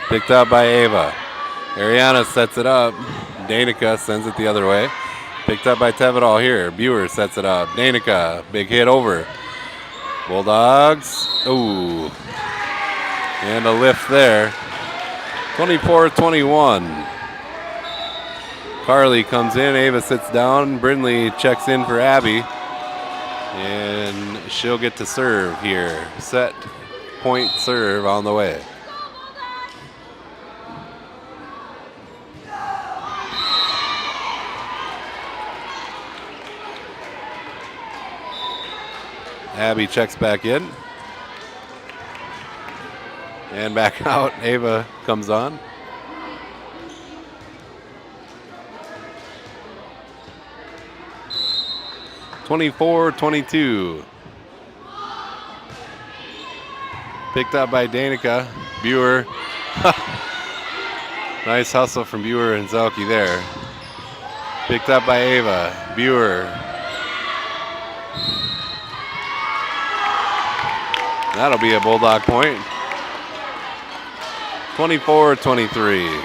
Picked up by Ava. Ariana sets it up. Danica sends it the other way. Picked up by Tevedal here. Buer sets it up. Danica, big hit over. Bulldogs. Ooh. And a lift there. 24-21. Carly comes in. Ava sits down. Brindley checks in for Abby. And she'll get to serve here. Set point serve on the way. Abby checks back in. And back out. Ava comes on. (24-22). Picked up by Danica. Buer. Nice hustle from Buer and Zelke there. Picked up by Ava. Buer. That'll be a Bulldog point. 24-23.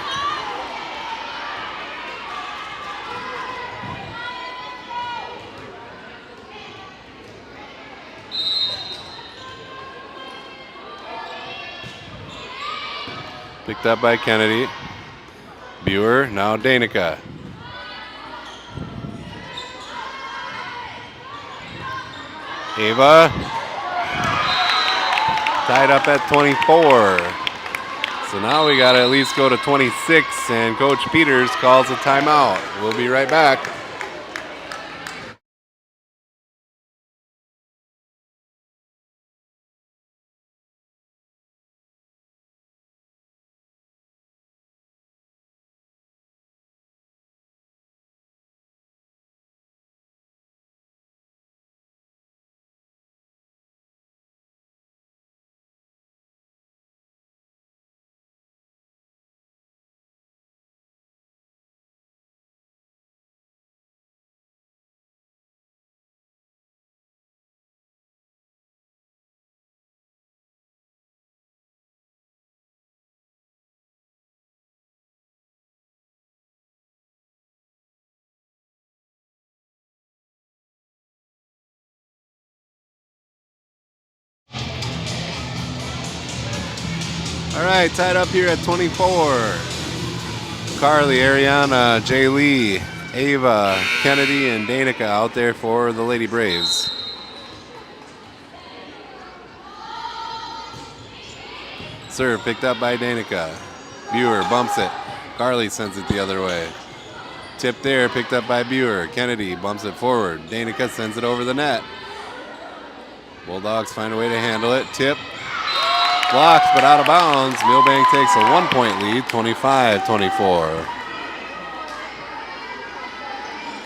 Picked up by Kennedy. Buer, now Danica. Ava. Tied up at 24. So now we got to at least go to 26, and Coach Peters calls a timeout. We'll be right back. All right, tied up here at 24. Carly, Ariana, Jay Lee, Ava, Kennedy, and Danica out there for the Lady Braves. Serve picked up by Danica. Buer bumps it. Carly sends it the other way. Tip there, picked up by Buer. Kennedy bumps it forward. Danica sends it over the net. Bulldogs find a way to handle it. Tip. Blocked, but out of bounds. Milbank takes a 1-point lead, 25-24.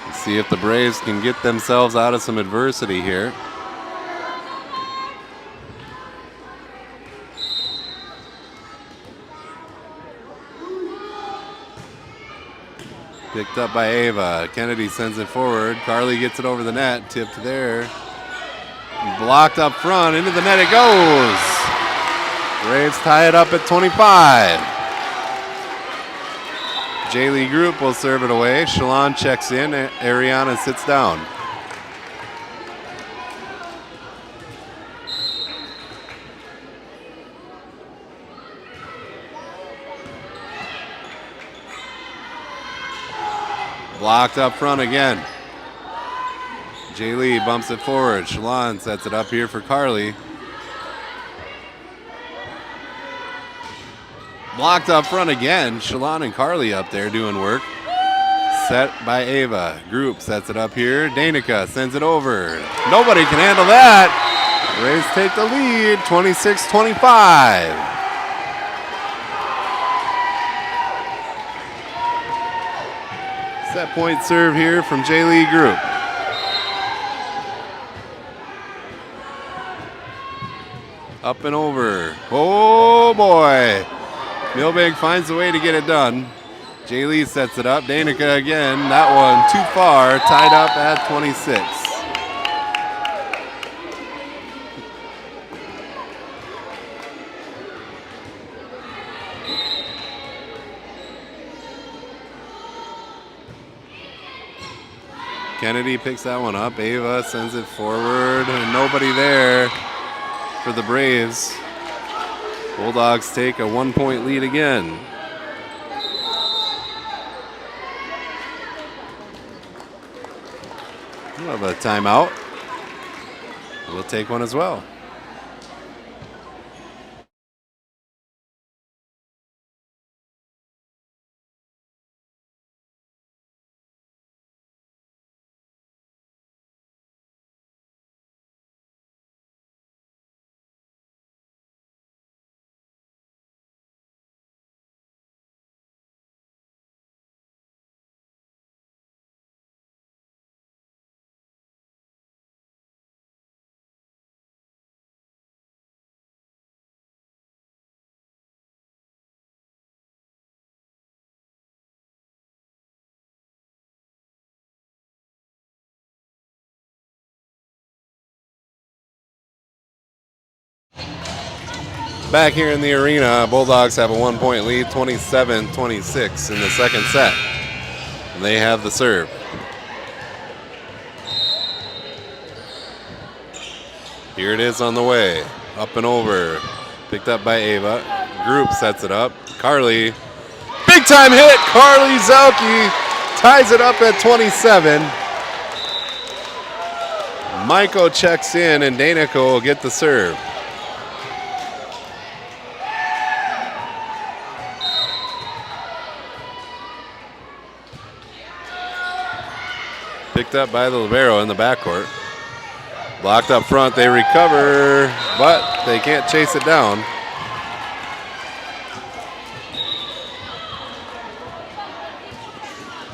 Let's see if the Braves can get themselves out of some adversity here. Picked up by Ava. Kennedy sends it forward. Carly gets it over the net. Tipped there. Blocked up front. Into the net it goes. Braves tie it up at 25. J-Lee Group will serve it away. Shalon checks in. Ariana sits down. Blocked up front again. J-Lee bumps it forward. Shalon sets it up here for Carly. Blocked up front again. Shalon and Carly up there doing work. Set by Ava. Group sets it up here. Danica sends it over. Nobody can handle that. Braves take the lead, 26-25. Set point serve here from J-Lee Group. Up and over. Oh boy. Milbank finds a way to get it done. J-Lee sets it up. Danica again. That one too far. Tied up at 26. Kennedy picks that one up. Ava sends it forward. And nobody there for the Braves. Bulldogs take a 1-point lead again. We'll have a timeout. We'll take one as well. Back here in the arena, Bulldogs have a 1-point lead, 27-26 in the second set. And they have the serve. Here it is on the way. Up and over. Picked up by Ava. Group sets it up. Carly. Big time hit. Carly Zelke ties it up at 27. Maiko checks in and Danica will get the serve. Picked up by the libero in the backcourt. Blocked up front, they recover, but they can't chase it down.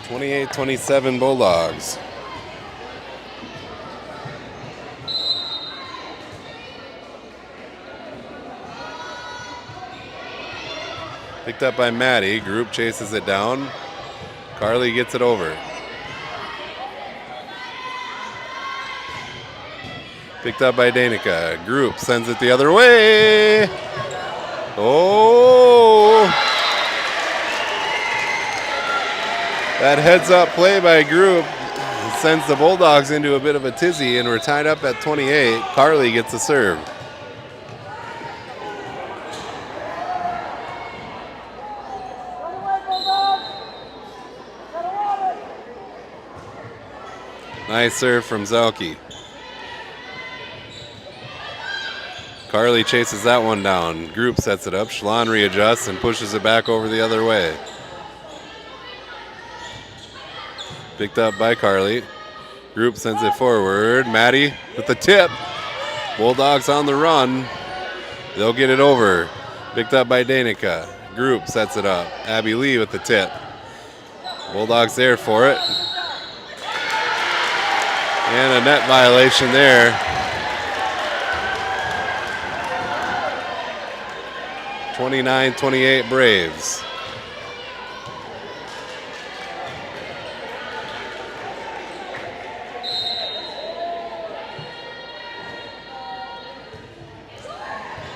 (28-27) Bulldogs. Picked up by Maddie. Group chases it down. Carly gets it over. Picked up by Danica. Group sends it the other way. Oh! That heads-up play by Group sends the Bulldogs into a bit of a tizzy, and we're tied up at 28. Carly gets the serve. Nice serve from Zelke. Carly chases that one down. Group sets it up. Schlon readjusts and pushes it back over the other way. Picked up by Carly. Group sends it forward. Maddie with the tip. Bulldogs on the run. They'll get it over. Picked up by Danica. Group sets it up. Abby Lee with the tip. Bulldogs there for it. And a net violation there. 29-28 Braves.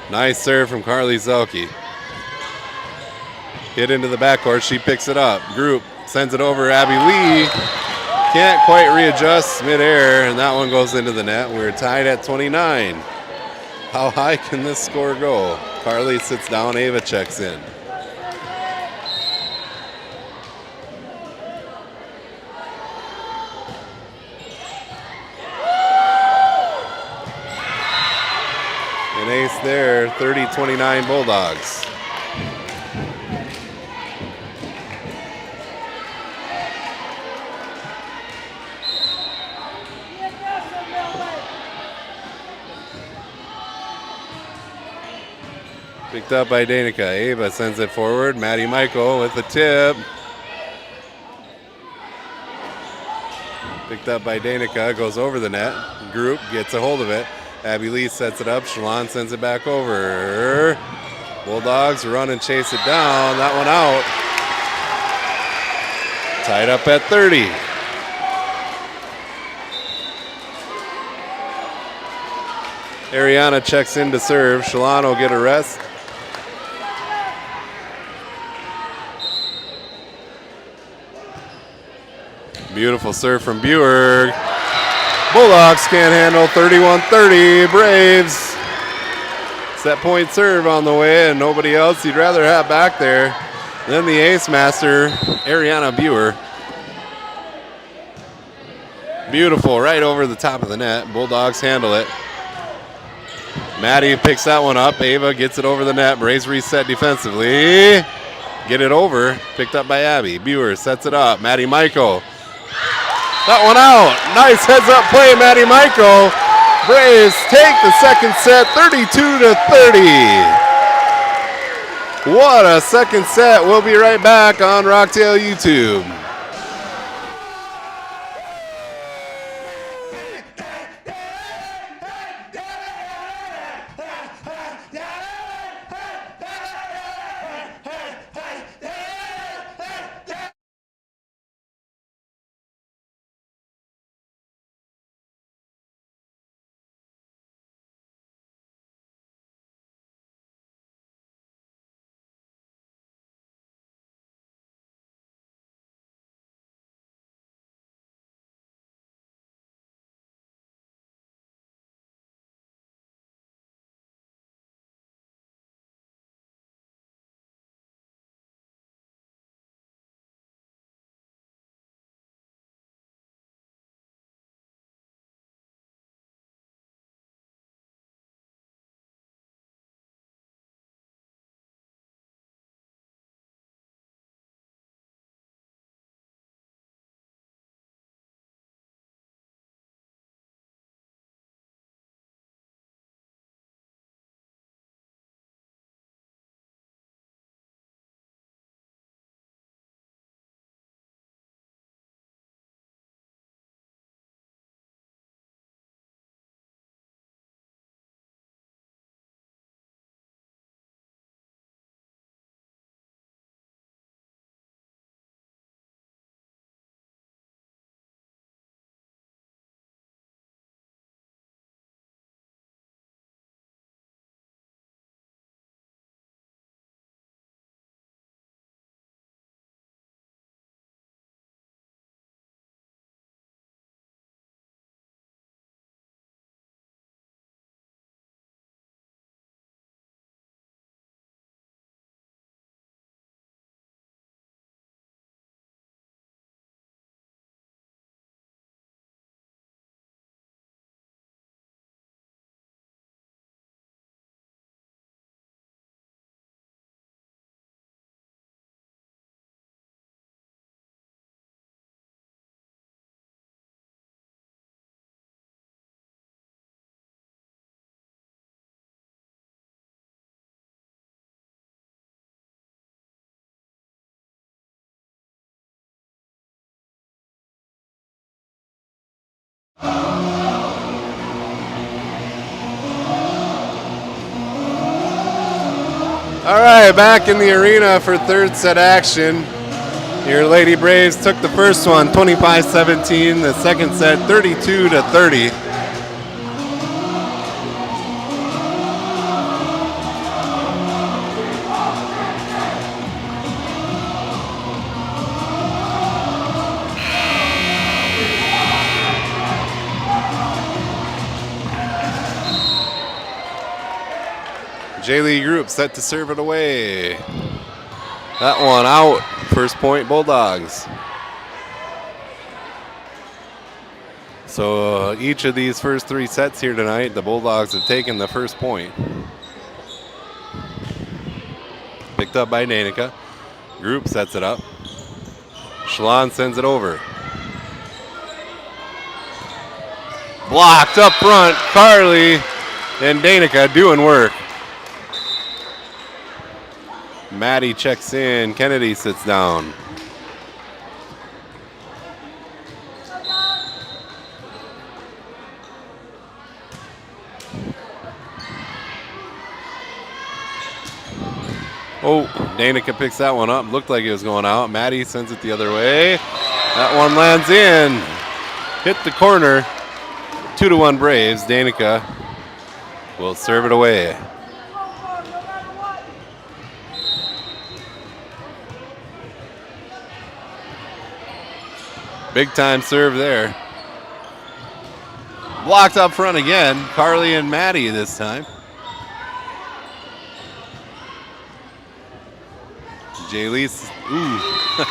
Nice serve from Carly Zelke. Hit into the backcourt, she picks it up. Group sends it over, Abby Lee. Can't quite readjust midair, and that one goes into the net. We're tied at 29. How high can this score go? Carly sits down, Ava checks in. An ace there, 30-29 Bulldogs. Picked up by Danica. Ava sends it forward. Maddie Michael with the tip. Picked up by Danica. Goes over the net. Group gets a hold of it. Abby Lee sets it up. Schlon sends it back over. Bulldogs run and chase it down. That one out. Tied up at 30. Ariana checks in to serve. Schlon will get a rest. Beautiful serve from Buer. Bulldogs can't handle 31-30. Braves. Set point serve on the way, and nobody else you'd rather have back there than the ace master, Ariana Buer. Beautiful, right over the top of the net. Bulldogs handle it. Maddie picks that one up. Ava gets it over the net. Braves reset defensively. Get it over. Picked up by Abby. Buer sets it up. Maddie Michael. That one out. Nice heads-up play, Maddie Michael. Braves take the second set, 32-30. What a second set. We'll be right back on Rocktail YouTube. All right, back in the arena for third set action. Your Lady Braves took the first one, 25-17. The second set, 32-30. J-Lee Group set to serve it away. That one out. First point, Bulldogs. So each of these first three sets here tonight, the Bulldogs have taken the first point. Picked up by Danica. Group sets it up. Shalon sends it over. Blocked up front. Carly and Danica doing work. Maddie checks in. Kennedy sits down. Oh, Danica picks that one up. Looked like it was going out. Maddie sends it the other way. That one lands in. Hit the corner. 2-1 Braves. Danica will serve it away. Big time serve there. Blocked up front again. Carly and Maddie this time. Jaylee, ooh.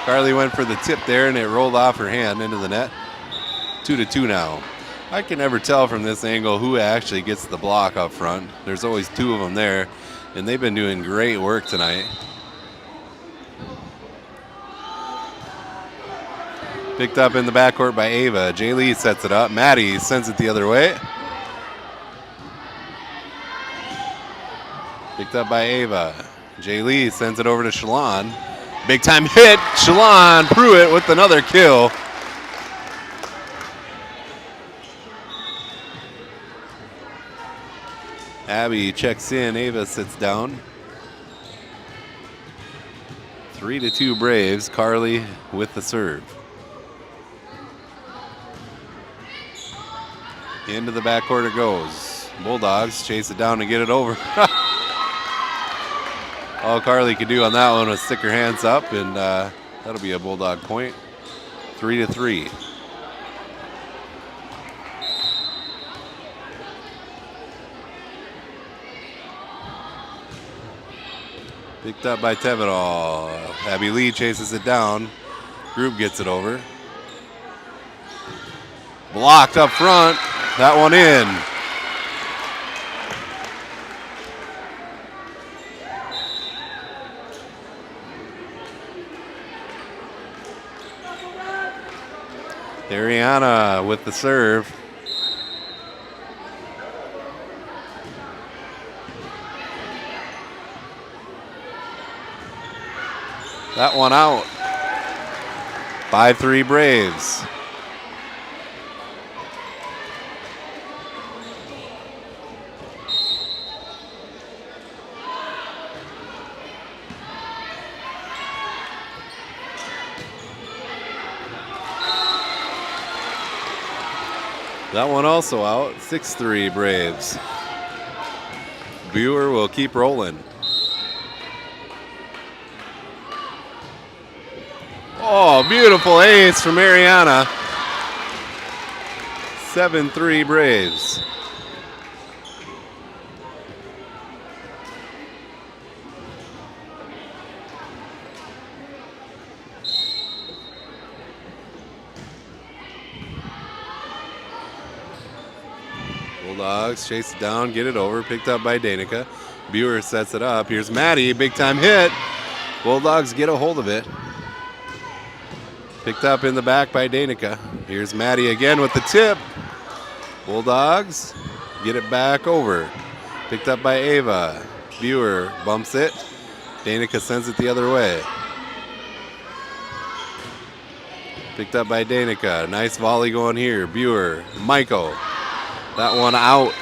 Carly went for the tip there and it rolled off her hand into the net. 2-2 now. I can never tell from this angle who actually gets the block up front. There's always two of them there, and they've been doing great work tonight. Picked up in the backcourt by Ava. Jaylee sets it up. Maddie sends it the other way. Picked up by Ava. Jaylee sends it over to Shalon. Big time hit. Shalon Pruitt with another kill. Abby checks in. Ava sits down. 3-2 Braves. Carly with the serve. Into the backcourt it goes. Bulldogs chase it down to get it over. All Carly could do on that one was stick her hands up, and that'll be a Bulldog point. 3-3. Picked up by Tevedal. Abby Lee chases it down. Group gets it over. Blocked up front. That one in. Ariana with the serve. That one out. 5-3 Braves. That one also out. 6-3 Braves. Buer will keep rolling. Oh, beautiful ace from Mariana. 7-3 Braves. Bulldogs chase it down, get it over, picked up by Danica. Buer sets it up. Here's Maddie, big time hit. Bulldogs get a hold of it. Picked up in the back by Danica. Here's Maddie again with the tip. Bulldogs get it back over. Picked up by Ava. Buer bumps it. Danica sends it the other way. Picked up by Danica. Nice volley going here. Buer, Michael. That one out.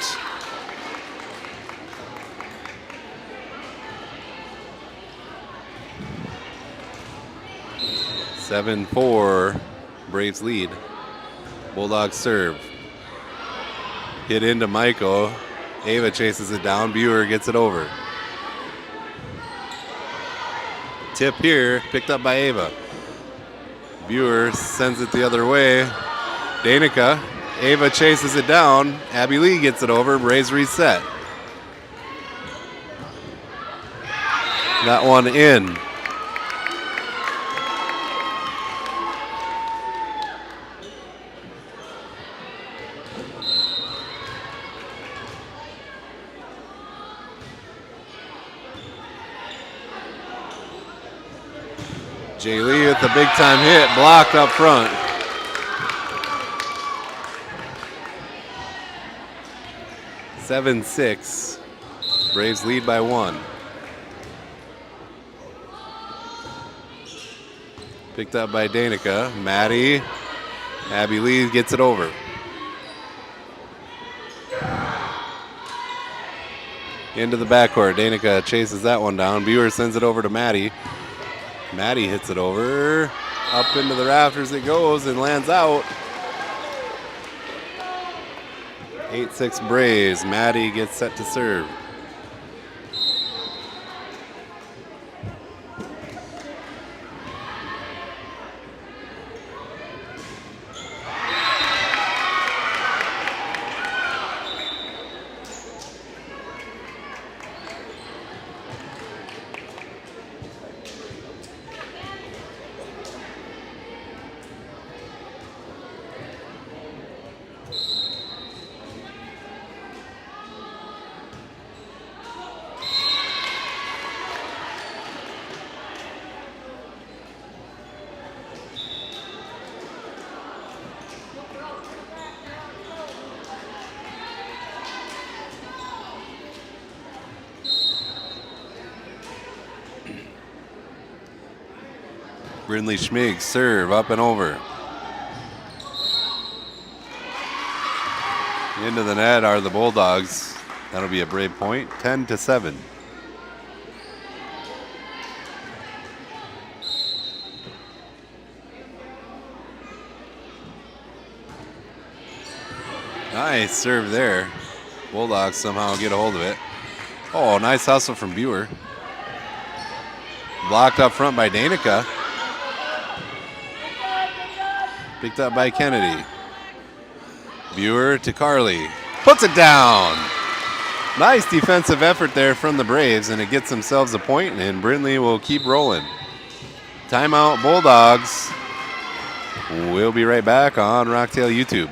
Seven, 4 Braves lead. Bulldogs serve. Hit into Michael. Ava chases it down. Buer gets it over. Tip here, picked up by Ava. Buer sends it the other way. Danica. Ava chases it down. Abby Lee gets it over. Braves reset. That one in. Jay Lee with the big time hit, blocked up front. 7-6. Braves lead by 1. Picked up by Danica. Maddie. Abby Lee gets it over. Into the backcourt. Danica chases that one down. Buer sends it over to Maddie. Maddie hits it over. Up into the rafters it goes and lands out. 8-6 Braves. Maddie gets set to serve. Brindley Schmig serve up and over. Into the net are the Bulldogs. That'll be a Brave point, 10-7. Nice serve there. Bulldogs somehow get a hold of it. Oh, nice hustle from Buer. Blocked up front by Danica. Picked up by Kennedy. Buer to Carly. Puts it down. Nice defensive effort there from the Braves, and it gets themselves a point, and Brindley will keep rolling. Timeout, Bulldogs. We'll be right back on Rocktail YouTube.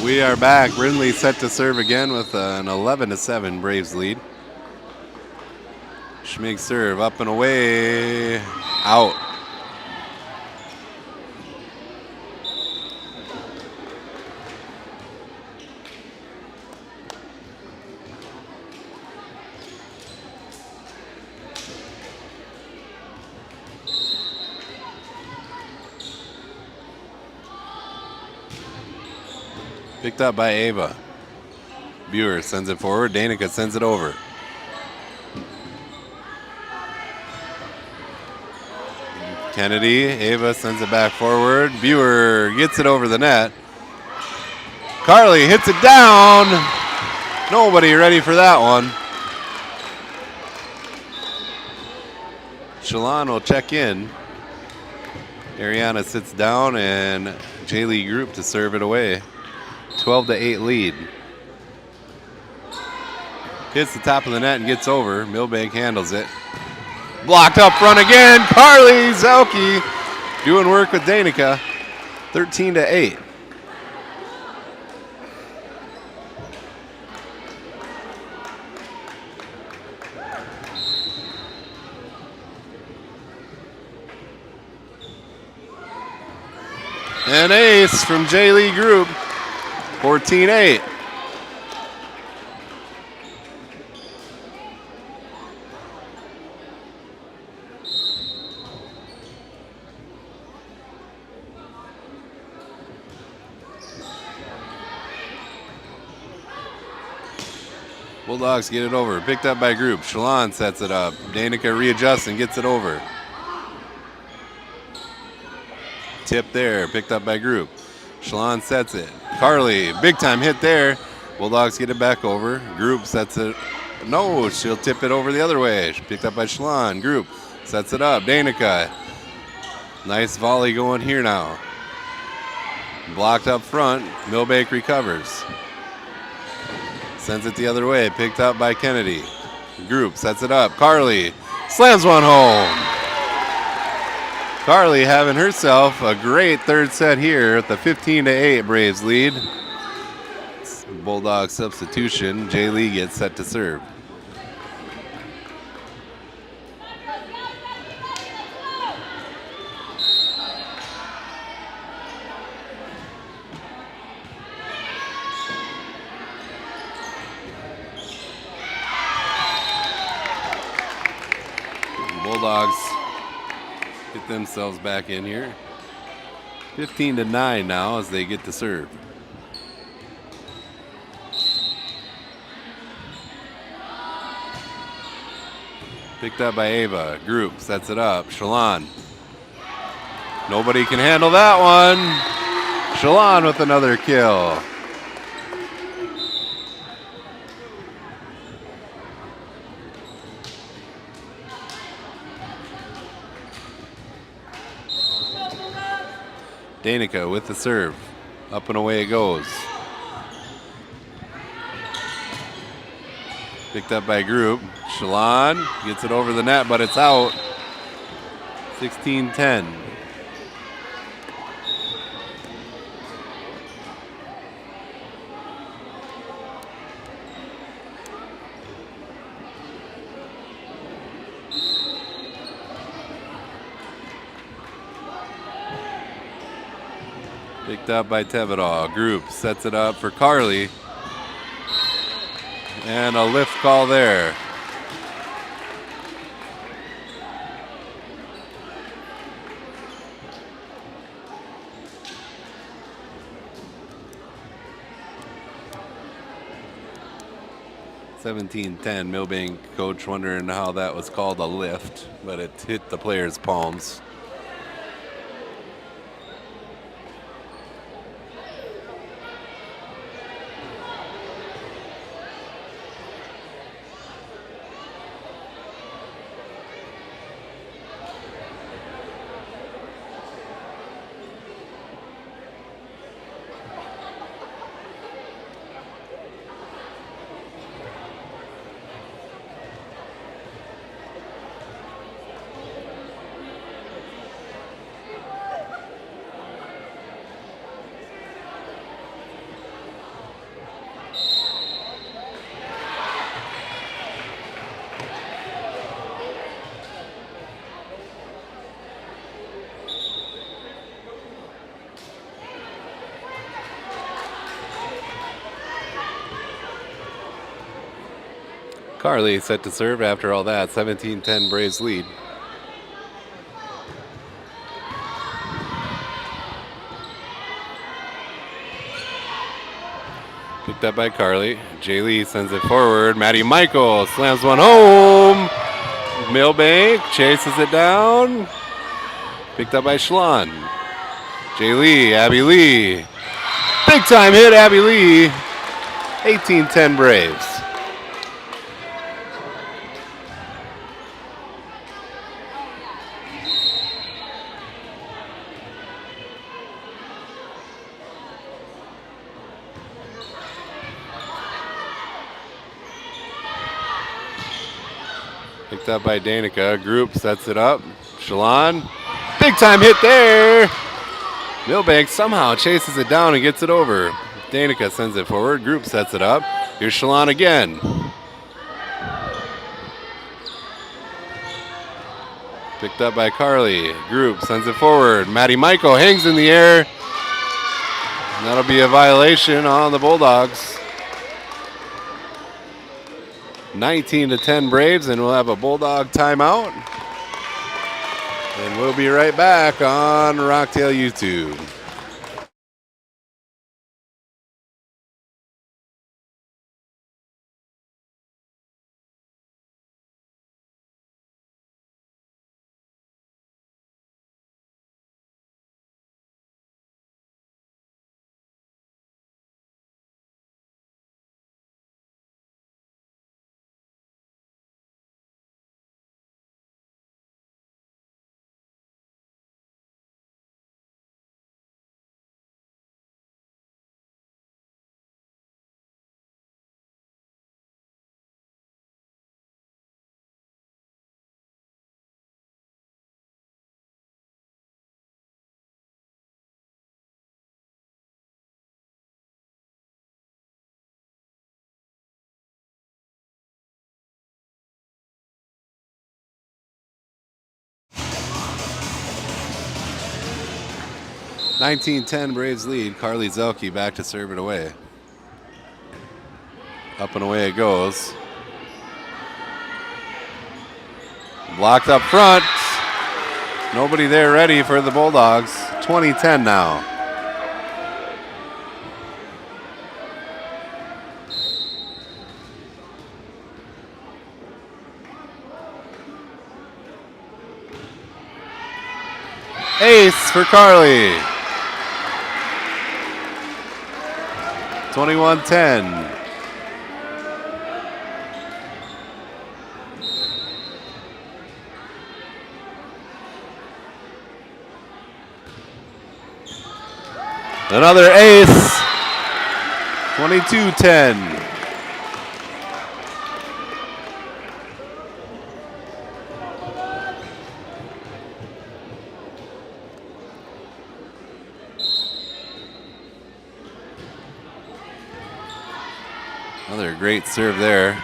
We are back. Brindley set to serve again with an 11-7 Braves lead. Schmig serve up and away. Out. Picked up by Ava. Buer sends it forward. Danica sends it over. Kennedy. Ava sends it back forward. Buer gets it over the net. Carly hits it down. Nobody ready for that one. Shalon will check in. Ariana sits down, and Jaylee Group to serve it away. 12-8 lead. Hits the top of the net and gets over. Milbank handles it. Blocked up front again. Carly Zelke doing work with Danica. 13-8. An ace from Jaylee Group. 14-8. Bulldogs get it over. Picked up by Group. Shalon sets it up. Danica readjusts and gets it over. Tip there. Picked up by Group. Shalon sets it. Carly, big time hit there. Bulldogs get it back over. Group sets it. No, she'll tip it over the other way. Picked up by Shalon. Group sets it up. Danica. Nice volley going here now. Blocked up front. Milbank recovers. Sends it the other way. Picked up by Kennedy. Group sets it up. Carly slams one home. Carly having herself a great third set here at the 15-8 Braves lead. Bulldog substitution. Jay Lee gets set to serve. Bulldogs get themselves back in here. 15-9 now as they get to serve. Picked up by Ava. Group sets it up. Shalon. Nobody can handle that one. Shalon with another kill. Danica with the serve. Up and away it goes. Picked up by Group. Shalon gets it over the net, but it's out. 16-10. Picked up by Tevedal. Group sets it up for Carly. And a lift call there. (17-10). Milbank coach wondering how that was called a lift, but it hit the player's palms. Carly set to serve after all that. 17-10 Braves lead. Picked up by Carly. Jay Lee sends it forward. Maddie Michael slams one home. Milbank chases it down. Picked up by Shalon. Jay Lee, Abby Lee. Big time hit, Abby Lee. 18-10 Braves. Picked up by Danica. Group sets it up. Shalon. Big time hit there. Milbank somehow chases it down and gets it over. Danica sends it forward. Group sets it up. Here's Shalon again. Picked up by Carly. Group sends it forward. Maddie Michael hangs in the air. And that'll be a violation on the Bulldogs. 19-10 Braves, and we'll have a Bulldog timeout. And we'll be right back on Rocktail YouTube. (19-10) Braves lead. Carly Zelke back to serve it away. Up and away it goes. Blocked up front. Nobody there ready for the Bulldogs. 20-10 now. Ace for Carly. 21-10. Another ace. 22-10. Another great serve there.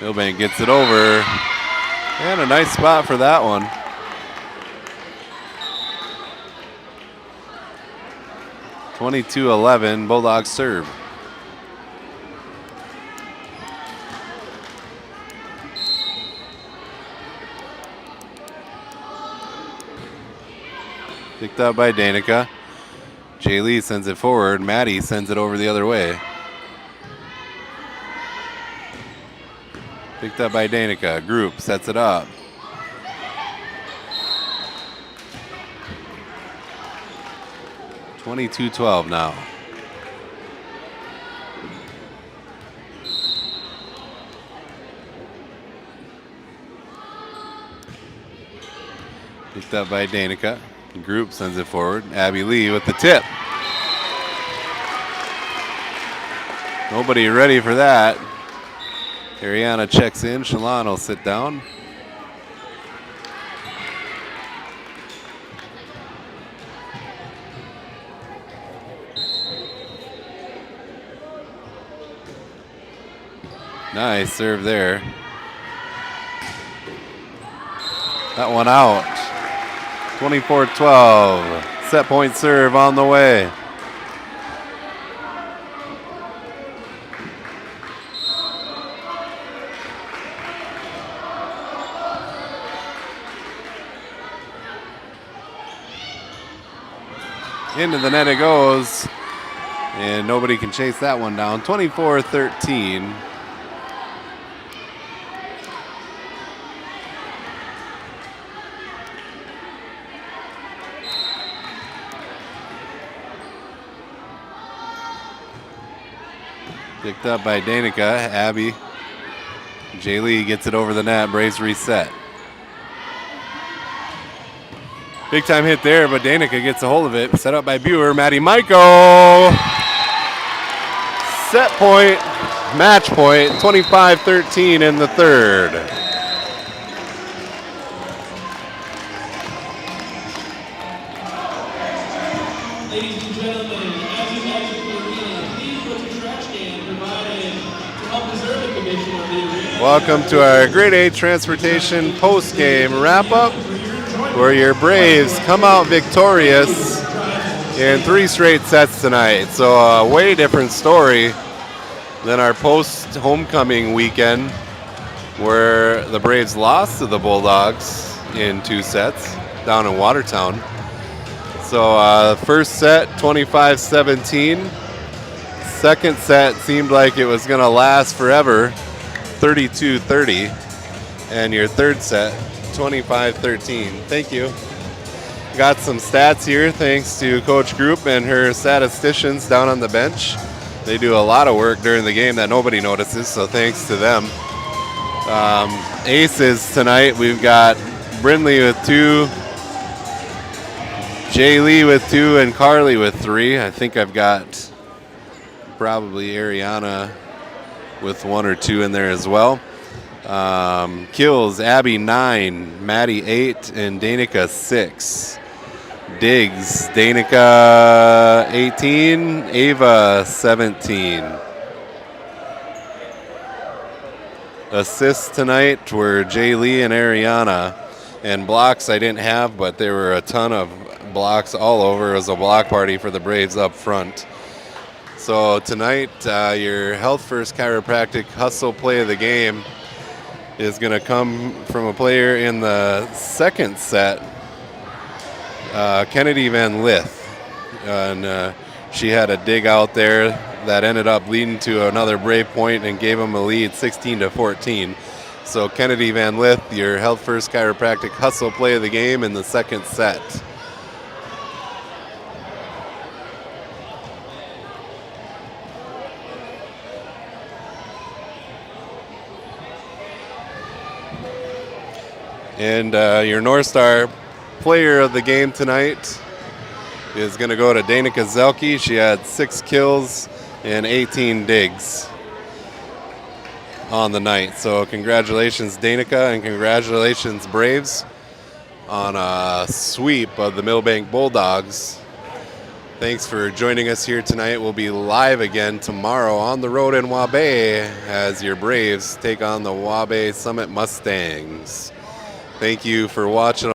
Milbank gets it over. And a nice spot for that one. (22-11) Bulldogs serve. Picked up by Danica. Jay Lee sends it forward. Maddie sends it over the other way. Picked up by Danica. Group sets it up. (22-12) now. Picked up by Danica. Group sends it forward. Abby Lee with the tip. Nobody ready for that. Ariana checks in. Shalon will sit down. Nice serve there. That one out. 24-12. Set point serve on the way. Into the net it goes. And nobody can chase that one down. 24-13. Picked up by Danica. Abby. Jay Lee gets it over the net. Braves reset. Big time hit there, but Danica gets a hold of it. Set up by Buer. Maddie Michael. Set point. Match point. 25-13 in the third. Ladies and gentlemen, as you exit the arena, please put your trash can provided to help preserve the condition of the arena. Welcome to our Grade A Transportation post-game wrap-up, where your Braves come out victorious in 3 straight sets tonight. So a way different story than our post-homecoming weekend, where the Braves lost to the Bulldogs in 2 sets down in Watertown. So first set, 25-17. Second set seemed like it was going to last forever, 32-30. And your third set, 25-13. Thank you. Got some stats here thanks to Coach Group and her statisticians down on the bench. They do a lot of work during the game that nobody notices, so thanks to them. Aces tonight, we've got Brindley with 2, Jay Lee with 2, and Carly with 3. I think I've got probably Ariana with 1 or 2 in there as well. Kills, Abby 9, Maddie 8, and Danica 6. Digs, Danica 18, Ava 17. Assists tonight were Jay Lee and Ariana. And blocks I didn't have, but there were a ton of blocks all over. It was a block party for the Braves up front. So tonight, your Health First Chiropractic Hustle play of the game is going to come from a player in the second set, Kennedy Van Lith. And she had a dig out there that ended up leading to another Brave point and gave them a lead 16-14. So Kennedy Van Lith, your Health First Chiropractic Hustle play of the game in the second set. And your North Star player of the game tonight is going to go to Danica Zelke. She had 6 kills and 18 digs on the night. So congratulations, Danica, and congratulations, Braves, on a sweep of the Milbank Bulldogs. Thanks for joining us here tonight. We'll be live again tomorrow on the road in Waubee as your Braves take on the Waubee Summit Mustangs. Thank you for watching.